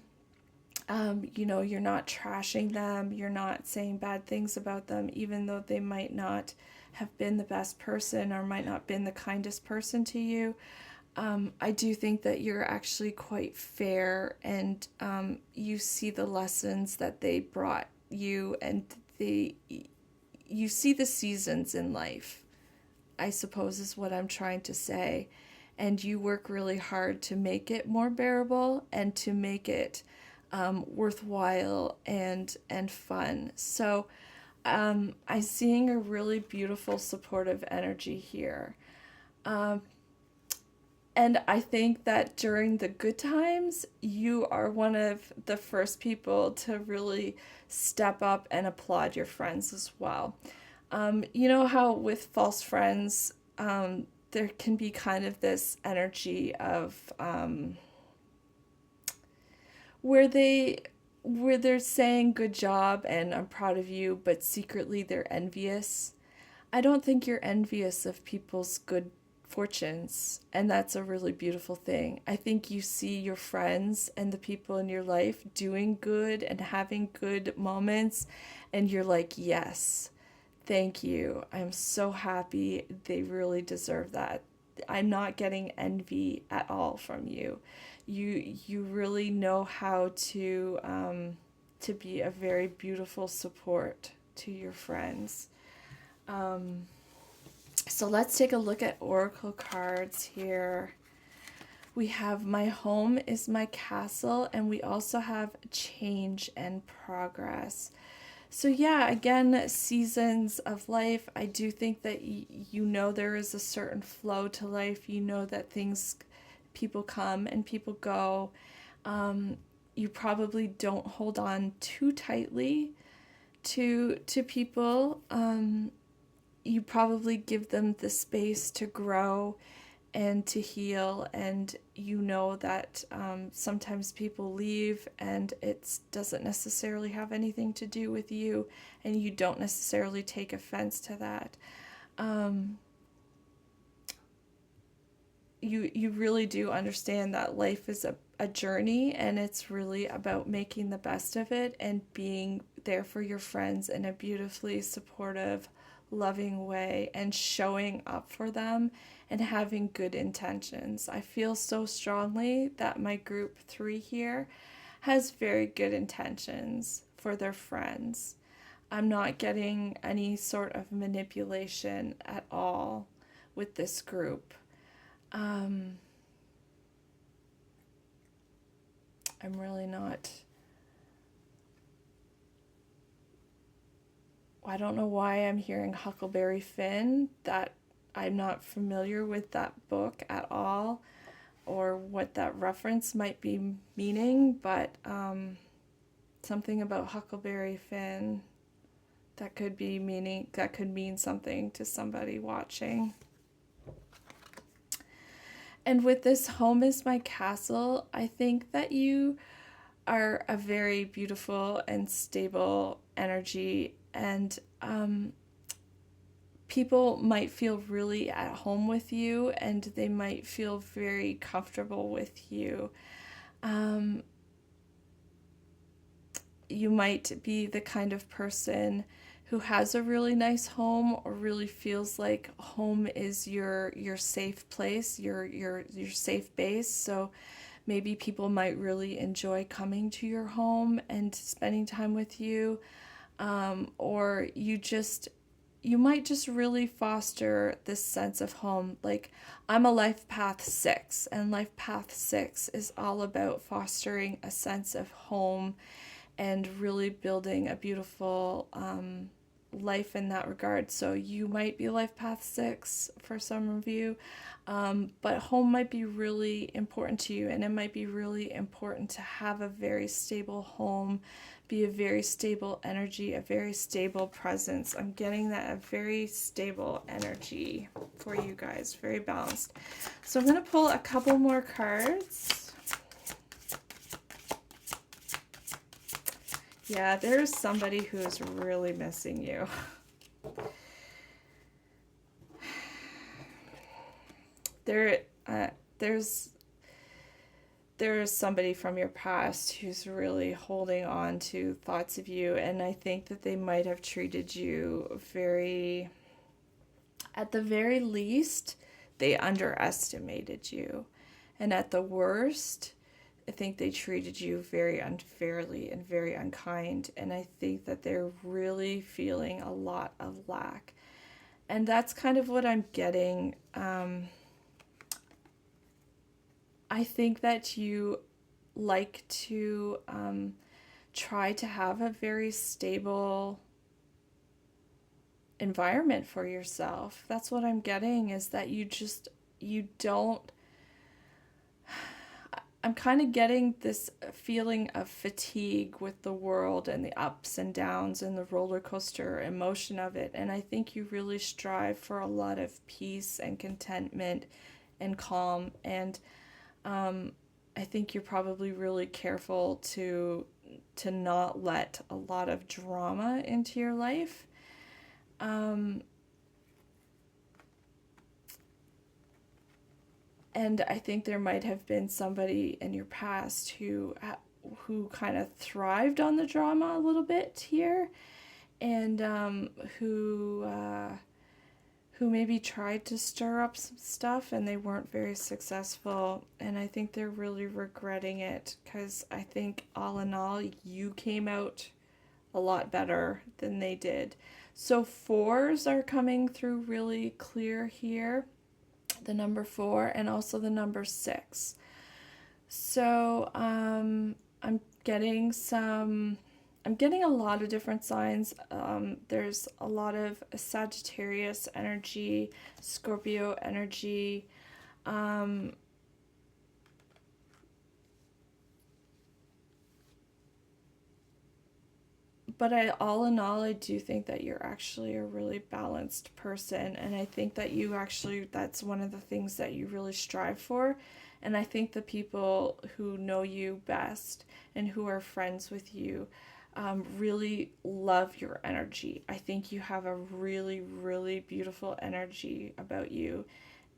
You're not trashing them, you're not saying bad things about them, even though they might not have been the best person or might not been the kindest person to you. I do think that you're actually quite fair, and you see the lessons that they brought you, and you see the seasons in life, I suppose is what I'm trying to say. And you work really hard to make it more bearable and to make it worthwhile and fun. So I'm seeing a really beautiful supportive energy here. Um, And I think that during the good times, you are one of the first people to really step up and applaud your friends as well. You know how with false friends, there can be kind of this energy of where they're saying good job and I'm proud of you, but secretly they're envious. I don't think you're envious of people's good fortunes, and that's a really beautiful thing. I think you see your friends and the people in your life doing good and having good moments, and you're like, yes, thank you. I'm so happy. They really deserve that. I'm not getting envy at all from you. You really know how to be a very beautiful support to your friends. Um, so let's take a look at oracle cards here. We have my home is my castle, and we also have change and progress. So yeah, again, seasons of life. I do think that you know there is a certain flow to life. You know that things, people come and people go. Um, you probably don't hold on too tightly to people. You probably give them the space to grow and to heal, and you know that sometimes people leave and it doesn't necessarily have anything to do with you, and you don't necessarily take offense to that. um, you really do understand that life is a journey, and it's really about making the best of it and being there for your friends in a beautifully supportive, loving way, and showing up for them and having good intentions. I feel so strongly that my group 3 here has very good intentions for their friends. I'm not getting any sort of manipulation at all with this group. Um, I'm really not. I don't know why I'm hearing Huckleberry Finn. That I'm not familiar with that book at all, or what that reference might be meaning, but something about Huckleberry Finn that could mean something to somebody watching. And with this home is my castle, I think that you are a very beautiful and stable energy, and people might feel really at home with you, and they might feel very comfortable with you. Um, you might be the kind of person who has a really nice home, or really feels like home is your safe place, your safe base. So maybe people might really enjoy coming to your home and spending time with you, or you might just really foster this sense of home. Like, I'm a life path 6, and life path 6 is all about fostering a sense of home and really building a beautiful life in that regard. So you might be life path 6 for some of you, but home might be really important to you, and it might be really important to have a very stable home, be a very stable energy, a very stable presence. I'm getting that, a very stable energy for you guys, very balanced. So I'm going to pull a couple more cards. Yeah, there's somebody who's really missing you. There, there's somebody from your past who's really holding on to thoughts of you, and I think that they might have treated you very, at the very least, they underestimated you, and at the worst, I think they treated you very unfairly and very unkind, and I think that they're really feeling a lot of lack. And that's kind of what I'm getting. I think that you like to try to have a very stable environment for yourself. That's what I'm getting, is that you don't I'm kind of getting this feeling of fatigue with the world and the ups and downs and the roller coaster emotion of it. And I think you really strive for a lot of peace and contentment and calm. And I think you're probably really careful to not let a lot of drama into your life. Um, and I think there might have been somebody in your past who kind of thrived on the drama a little bit here, and who maybe tried to stir up some stuff and they weren't very successful. And I think they're really regretting it because I think all in all, you came out a lot better than they did. So fours are coming through really clear here, the number 4 and also the number 6. So I'm getting a lot of different signs. There's a lot of Sagittarius energy, Scorpio energy. Um, but all in all, I do think that you're actually a really balanced person. And I think that that's one of the things that you really strive for. And I think the people who know you best and who are friends with you really love your energy. I think you have a really, really beautiful energy about you.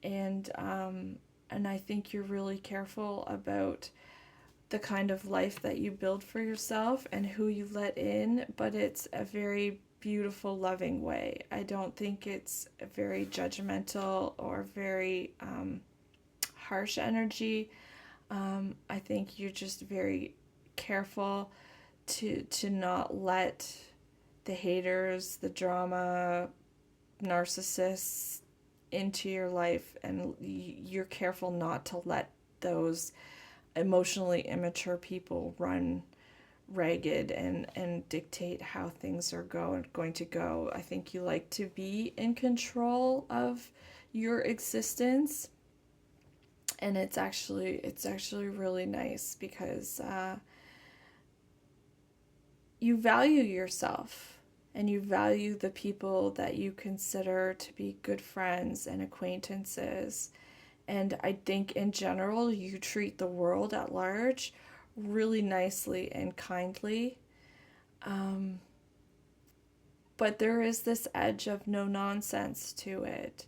And I think you're really careful about the kind of life that you build for yourself and who you let in, but it's a very beautiful, loving way. I don't think it's a very judgmental or very harsh energy. I think you're just very careful to not let the haters, the drama, narcissists into your life, and you're careful not to let those emotionally immature people run ragged and dictate how things are going to go. I think you like to be in control of your existence, and it's actually really nice because you value yourself and you value the people that you consider to be good friends and acquaintances. And I think in general, you treat the world at large really nicely and kindly. Um, but there is this edge of no nonsense to it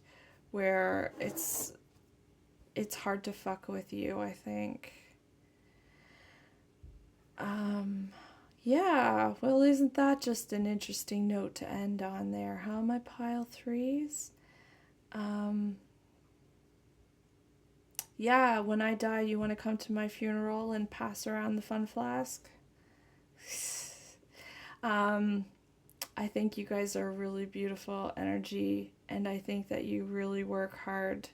where it's hard to fuck with you, I think. Yeah, well, isn't that just an interesting note to end on there, huh, my pile threes? Yeah, when I die, you want to come to my funeral and pass around the fun flask? um, I think you guys are really beautiful energy, and I think that you really work hard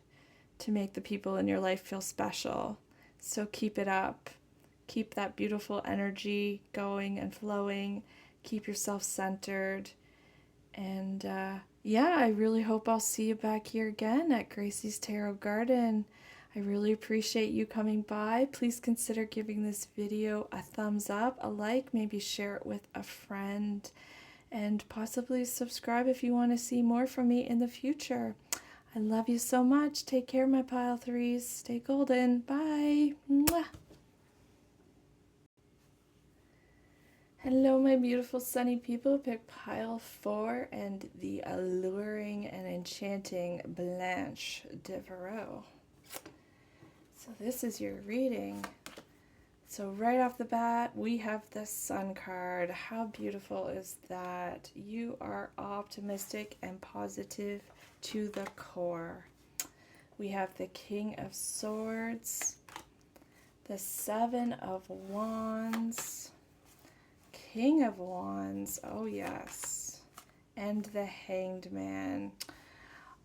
to make the people in your life feel special. So keep it up. Keep that beautiful energy going and flowing. Keep yourself centered. And yeah, I really hope I'll see you back here again at Gracie's Tarot Garden. I really appreciate you coming by. Please consider giving this video a thumbs up, a like, maybe share it with a friend, and possibly subscribe if you want to see more from me in the future. I love you so much. Take care, my pile threes. Stay golden. Bye. Mwah. Hello, my beautiful sunny people. Pick pile 4 and the alluring and enchanting Blanche Devereaux. So this is your reading. So right off the bat, we have the Sun card. How beautiful is that? You are optimistic and positive to the core. We have the King of Swords, the Seven of Wands, King of Wands, oh yes, and the Hanged Man.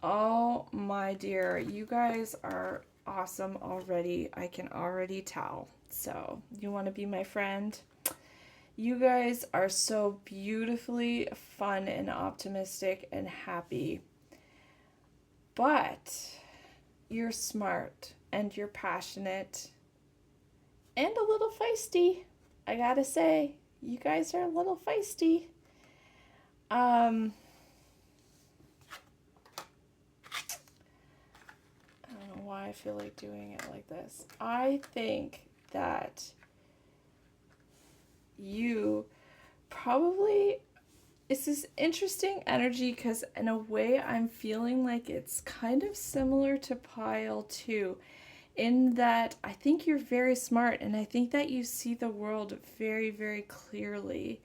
Oh my dear, you guys are awesome already. I can already tell. So, you want to be my friend? You guys are so beautifully fun and optimistic and happy. But you're smart and you're passionate and a little feisty. I gotta say, you guys are a little feisty. Um, I don't know why I feel like doing it like this. I think that you probably, it's this interesting energy because in a way I'm feeling like it's kind of similar to pile 2 in that I think you're very smart and I think that you see the world very, very clearly.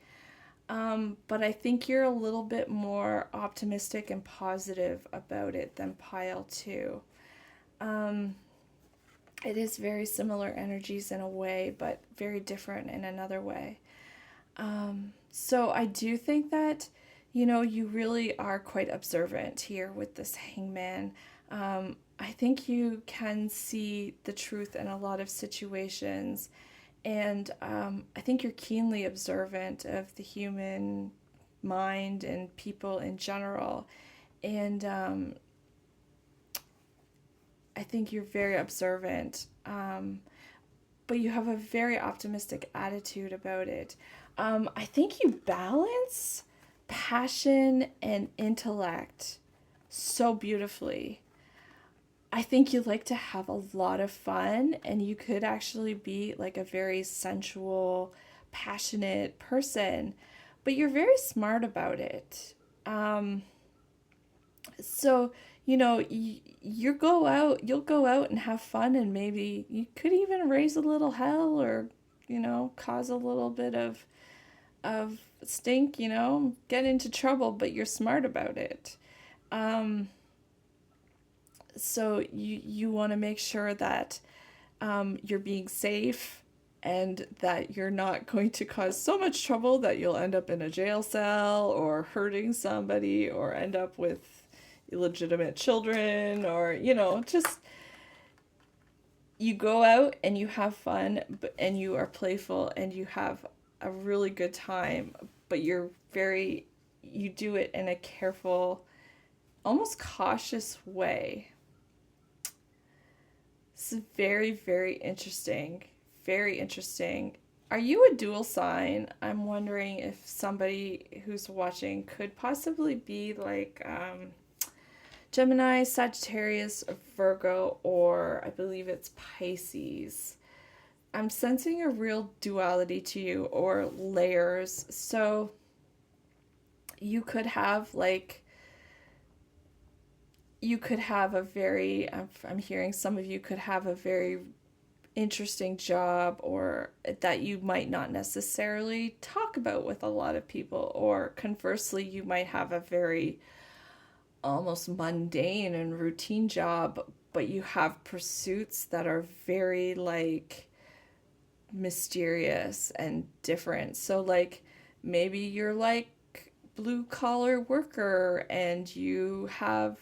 But I think you're a little bit more optimistic and positive about it than pile 2. Um, it is very similar energies in a way, but very different in another way. So I do think that, you really are quite observant here with this hangman. I think you can see the truth in a lot of situations, and I think you're keenly observant of the human mind and people in general. And I think you're very observant, but you have a very optimistic attitude about it. I think you balance passion and intellect so beautifully. I think you like to have a lot of fun, and you could actually be like a very sensual, passionate person, but you're very smart about it. Um, so, you'll go out and have fun, and maybe you could even raise a little hell or, cause a little bit of stink, get into trouble, but you're smart about it. Um, so you want to make sure that you're being safe and that you're not going to cause so much trouble that you'll end up in a jail cell or hurting somebody or end up with illegitimate children or, just you go out and you have fun and you are playful and you have a really good time, but you do it in a careful, almost cautious way. It's very, very interesting. Very interesting. Are you a dual sign? I'm wondering if somebody who's watching could possibly be like Gemini, Sagittarius, Virgo, or I believe it's Pisces. I'm sensing a real duality to you or layers. So you could have like you could have a very I'm hearing some of you could have a very interesting job or that you might not necessarily talk about with a lot of people, or conversely you might have a very almost mundane and routine job, but you have pursuits that are very like mysterious and different. So like maybe you're like blue collar worker and you have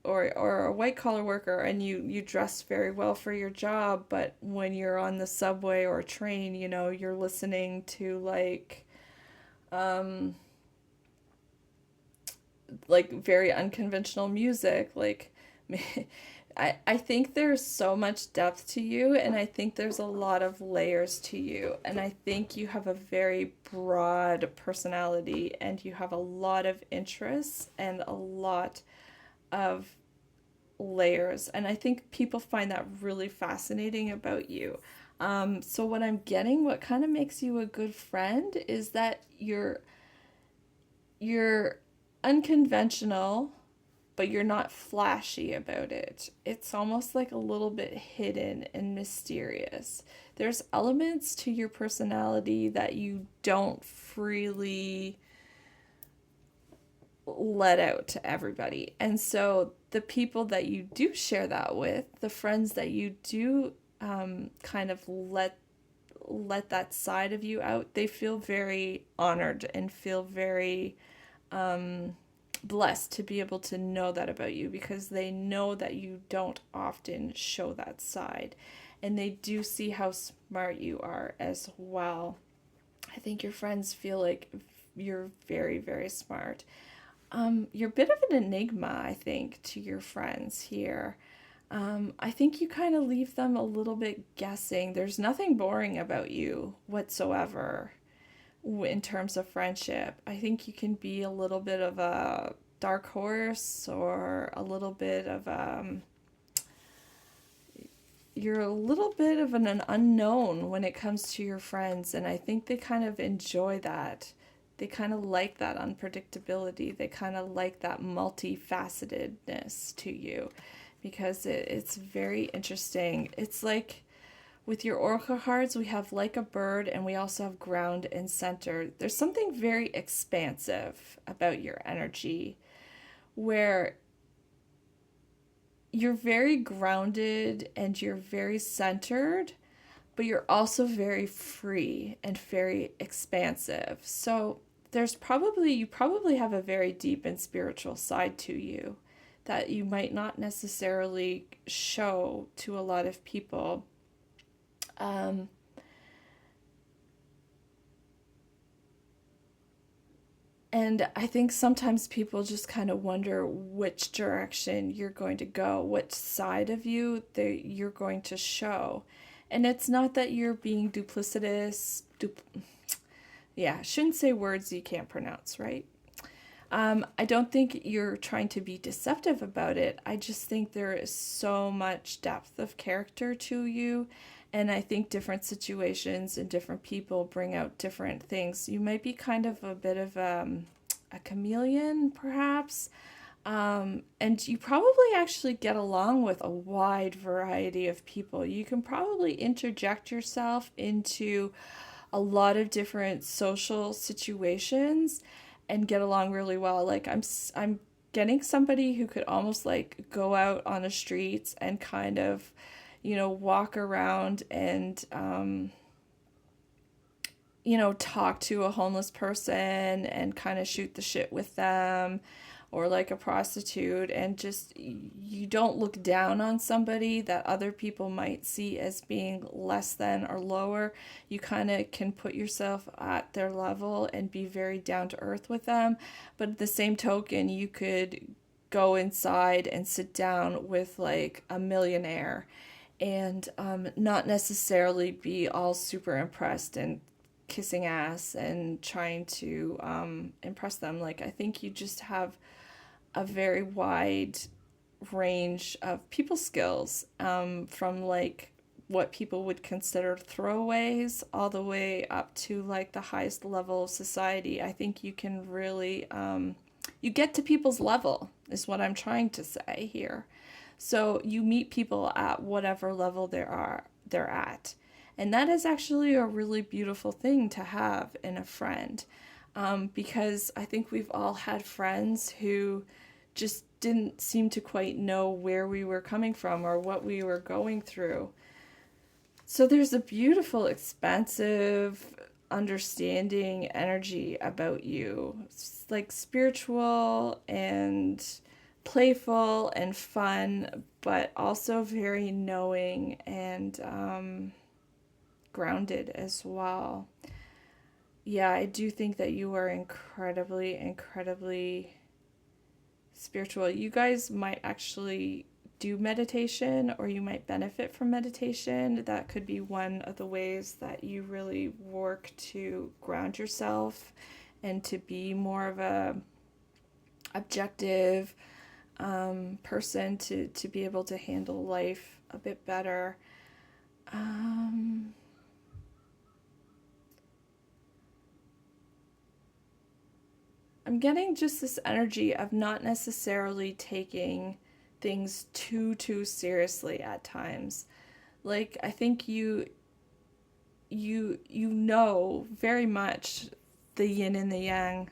or a white collar worker and you dress very well for your job, but when you're on the subway or train, you're listening to um like very unconventional music. Like I think there's so much depth to you, and I think there's a lot of layers to you, and I think you have a very broad personality and you have a lot of interests and a lot of layers, and I think people find that really fascinating about you. So what I'm getting, what kind of makes you a good friend is that you're unconventional, but you're not flashy about it. It's almost like a little bit hidden and mysterious. There's elements to your personality that you don't freely let out to everybody. And so the people that you do share that with, the friends that you do kind of let that side of you out, they feel very honored and feel very blessed to be able to know that about you, because they know that you don't often show that side. And they do see how smart you are as well. I think your friends feel like you're very, very smart. You're a bit of an enigma, I think, to your friends here. I think you kind of leave them a little bit guessing. There's nothing boring about you whatsoever in terms of friendship. I think you can be a little bit of a dark horse or a little bit of you're a little bit of an unknown when it comes to your friends, and I think they kind of enjoy that. They kind of like that unpredictability. They kind of like that multifacetedness to you because it's very interesting. It's like with your oracle cards, we have like a bird and we also have ground and center. There's something very expansive about your energy where you're very grounded and you're very centered, but you're also very free and very expansive. So you probably have a very deep and spiritual side to you that you might not necessarily show to a lot of people. Um, And I think sometimes people just kind of wonder which direction you're going to go, which side of you that you're going to show. And it's not that you're being duplicitous. Yeah, shouldn't say words you can't pronounce, right? I don't think you're trying to be deceptive about it. I just think there is so much depth of character to you. And I think different situations and different people bring out different things. You might be kind of a bit of a chameleon, perhaps. And you probably actually get along with a wide variety of people. You can probably interject yourself into a lot of different social situations and get along really well. Like I'm getting somebody who could almost like go out on the streets and kind of, walk around and talk to a homeless person and kind of shoot the shit with them, or like a prostitute, and just you don't look down on somebody that other people might see as being less than or lower. You kind of can put yourself at their level and be very down to earth with them. But at the same token, you could go inside and sit down with like a millionaire and not necessarily be all super impressed and kissing ass and trying to impress them. Like, I think you just have a very wide range of people skills, from like what people would consider throwaways all the way up to like the highest level of society. I think you can really, you get to people's level, is what I'm trying to say here. So you meet people at whatever level they're at. And that is actually a really beautiful thing to have in a friend, because I think we've all had friends who just didn't seem to quite know where we were coming from or what we were going through. So there's a beautiful, expansive, understanding energy about you. It's like spiritual and playful and fun, but also very knowing and grounded as well. Yeah, I do think that you are incredibly, incredibly spiritual. You guys might actually do meditation, or you might benefit from meditation. That could be one of the ways that you really work to ground yourself and to be more of a objective person to be able to handle life a bit better. Um, I'm getting just this energy of not necessarily taking things too seriously at times. Like, I think you know very much the yin and the yang,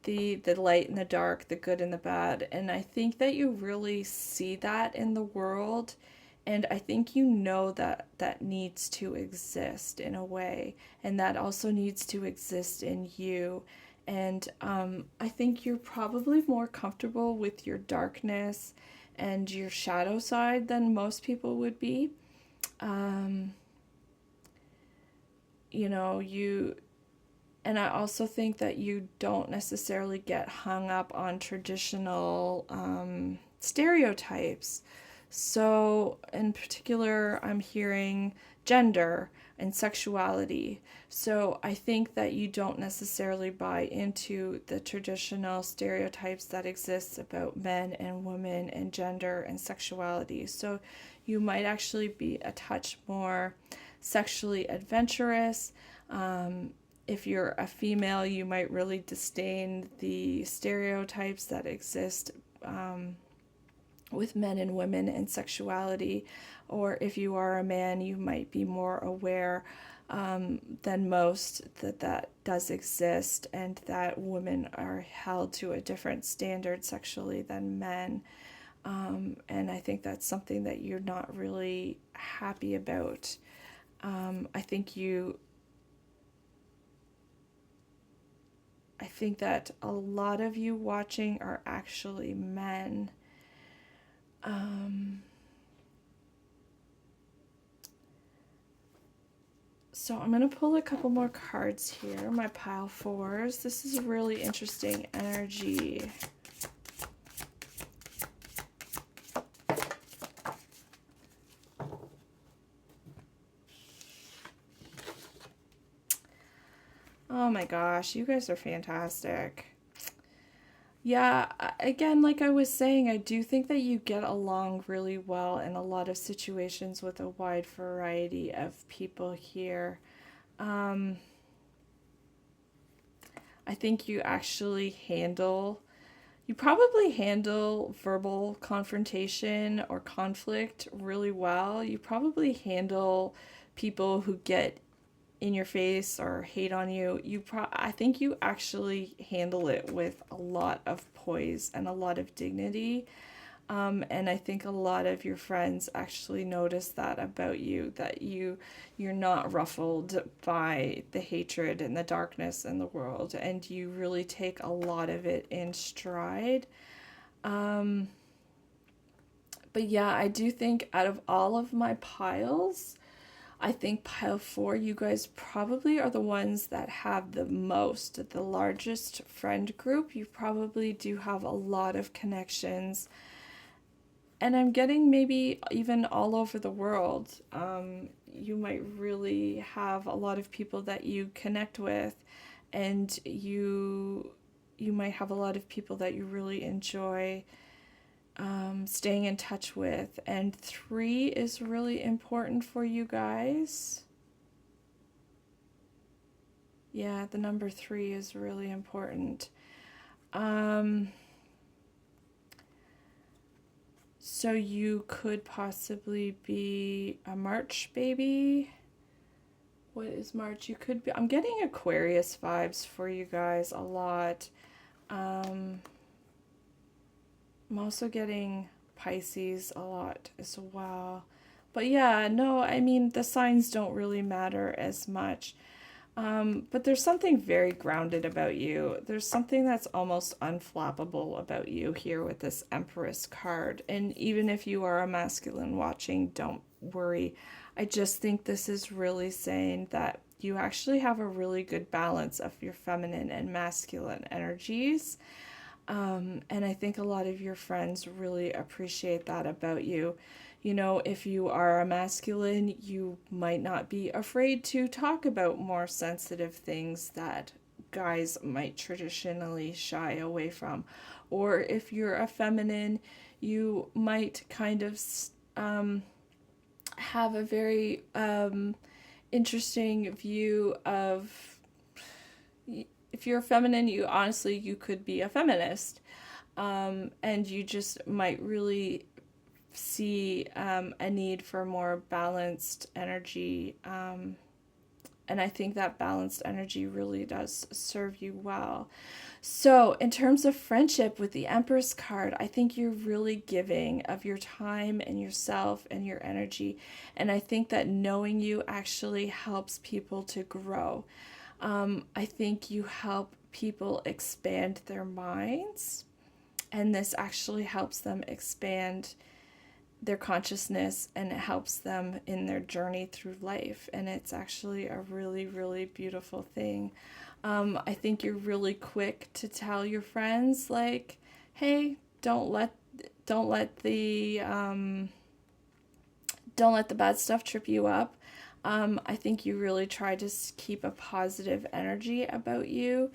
the light and the dark, the good and the bad. And I think that you really see that in the world. And I think you know that that needs to exist in a way. And that also needs to exist in you. And I think you're probably more comfortable with your darkness and your shadow side than most people would be. Um, you know, you and I also think that you don't necessarily get hung up on traditional stereotypes. So, in particular, I'm hearing gender and sexuality. So, I think that you don't necessarily buy into the traditional stereotypes that exist about men and women and gender and sexuality. So, you might actually be a touch more sexually adventurous. If you're a female, you might really disdain the stereotypes that exist with men and women and sexuality. Or if you are a man, you might be more aware than most that that does exist and that women are held to a different standard sexually than men. And I think that's something that you're not really happy about. I think that a lot of you watching are actually men. So I'm going to pull a couple more cards here, my pile fours. This is a really interesting energy. Oh my gosh, you guys are fantastic. Yeah, again, like I was saying, I do think that you get along really well in a lot of situations with a wide variety of people here. Um, I think you probably handle verbal confrontation or conflict really well. You probably handle people who get in your face or hate on you. I think you actually handle it with a lot of poise and a lot of dignity. And I think a lot of your friends actually notice that about you, that you're not ruffled by the hatred and the darkness in the world, and you really take a lot of it in stride. Um, but yeah, I do think out of all of my piles, I think pile four, you guys probably are the ones that have the largest friend group. You probably do have a lot of connections. And I'm getting maybe even all over the world. You might really have a lot of people that you connect with, and you might have a lot of people that you really enjoy staying in touch with. And three is really important for you guys. Yeah, the number three is really important. So you could possibly be a March baby. What is March? You could be. I'm getting Aquarius vibes for you guys a lot. I'm also getting Pisces a lot as well. But yeah, no, I mean, the signs don't really matter as much. But there's something very grounded about you. There's something that's almost unflappable about you here with this Empress card. And even if you are a masculine watching, don't worry. I just think this is really saying that you actually have a really good balance of your feminine and masculine energies. And I think a lot of your friends really appreciate that about you. You know, if you are a masculine, you might not be afraid to talk about more sensitive things that guys might traditionally shy away from. Or if you're a feminine, you might kind of have a very interesting view of, if you're a feminine, you could be a feminist. And you just might really see a need for more balanced energy. And I think that balanced energy really does serve you well. So, in terms of friendship with the Empress card, I think you're really giving of your time and yourself and your energy. And I think that knowing you actually helps people to grow. I think you help people expand their minds, and this actually helps them expand their consciousness, and it helps them in their journey through life. And it's actually a really, really beautiful thing. I think you're really quick to tell your friends, like, hey, don't let the Don't let the bad stuff trip you up. I think you really try to keep a positive energy about you.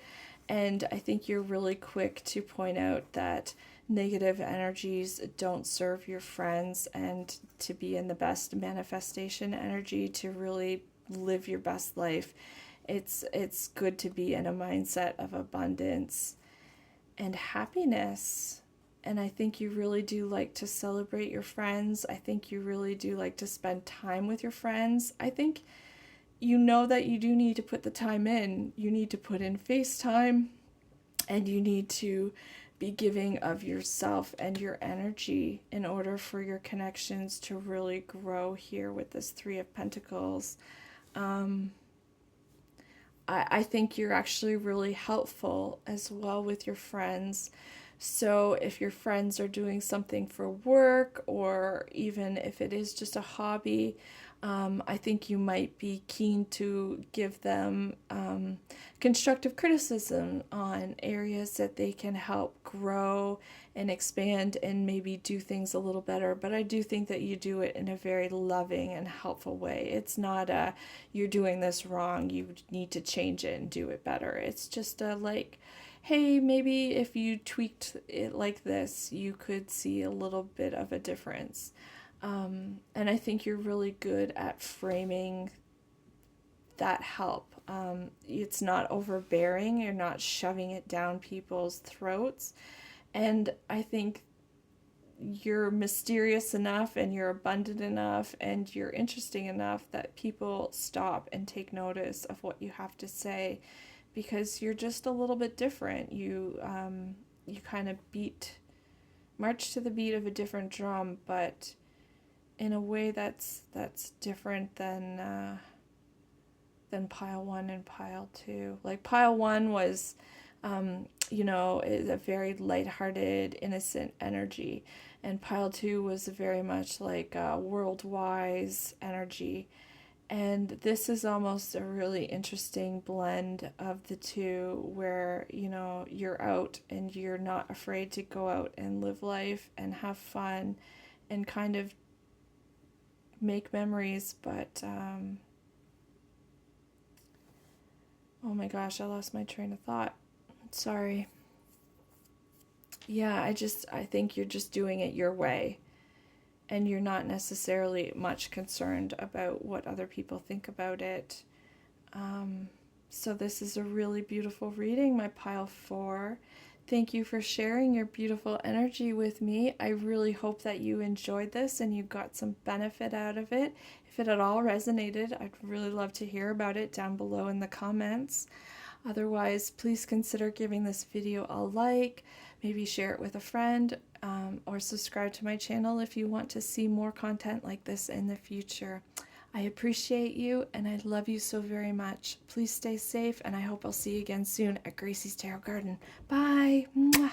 And I think you're really quick to point out that negative energies don't serve your friends, and to be in the best manifestation energy, to really live your best life. It's good to be in a mindset of abundance and happiness. And I think you really do like to celebrate your friends. I think you really do like to spend time with your friends. I think you know that you do need to put the time in. You need to put in FaceTime, and you need to be giving of yourself and your energy in order for your connections to really grow here with this Three of Pentacles. I think you're actually really helpful as well with your friends. So if your friends are doing something for work, or even if it is just a hobby, I think you might be keen to give them constructive criticism on areas that they can help grow and expand and maybe do things a little better. But I do think that you do it in a very loving and helpful way. It's not a, you're doing this wrong, you need to change it and do it better. It's just a like, hey, maybe if you tweaked it like this, you could see a little bit of a difference. And I think you're really good at framing that help. It's not overbearing, you're not shoving it down people's throats. And I think you're mysterious enough, and you're abundant enough, and you're interesting enough that people stop and take notice of what you have to say, because you're just a little bit different. You kind of march to the beat of a different drum, but in a way that's different than pile one and pile two. Like pile one was, is a very lighthearted, innocent energy, and pile two was very much like a world-wise energy. And this is almost a really interesting blend of the two, where, you're out and you're not afraid to go out and live life and have fun and kind of make memories. But, oh my gosh, I lost my train of thought. Sorry. Yeah, I think you're just doing it your way. And you're not necessarily much concerned about what other people think about it. So this is a really beautiful reading, my pile 4. Thank you for sharing your beautiful energy with me. I really hope that you enjoyed this and you got some benefit out of it. If it at all resonated, I'd really love to hear about it down below in the comments. Otherwise, please consider giving this video a like, maybe share it with a friend, or subscribe to my channel if you want to see more content like this in the future. I appreciate you, and I love you so very much. Please stay safe, and I hope I'll see you again soon at Gracie's Tarot Garden. Bye! Mwah.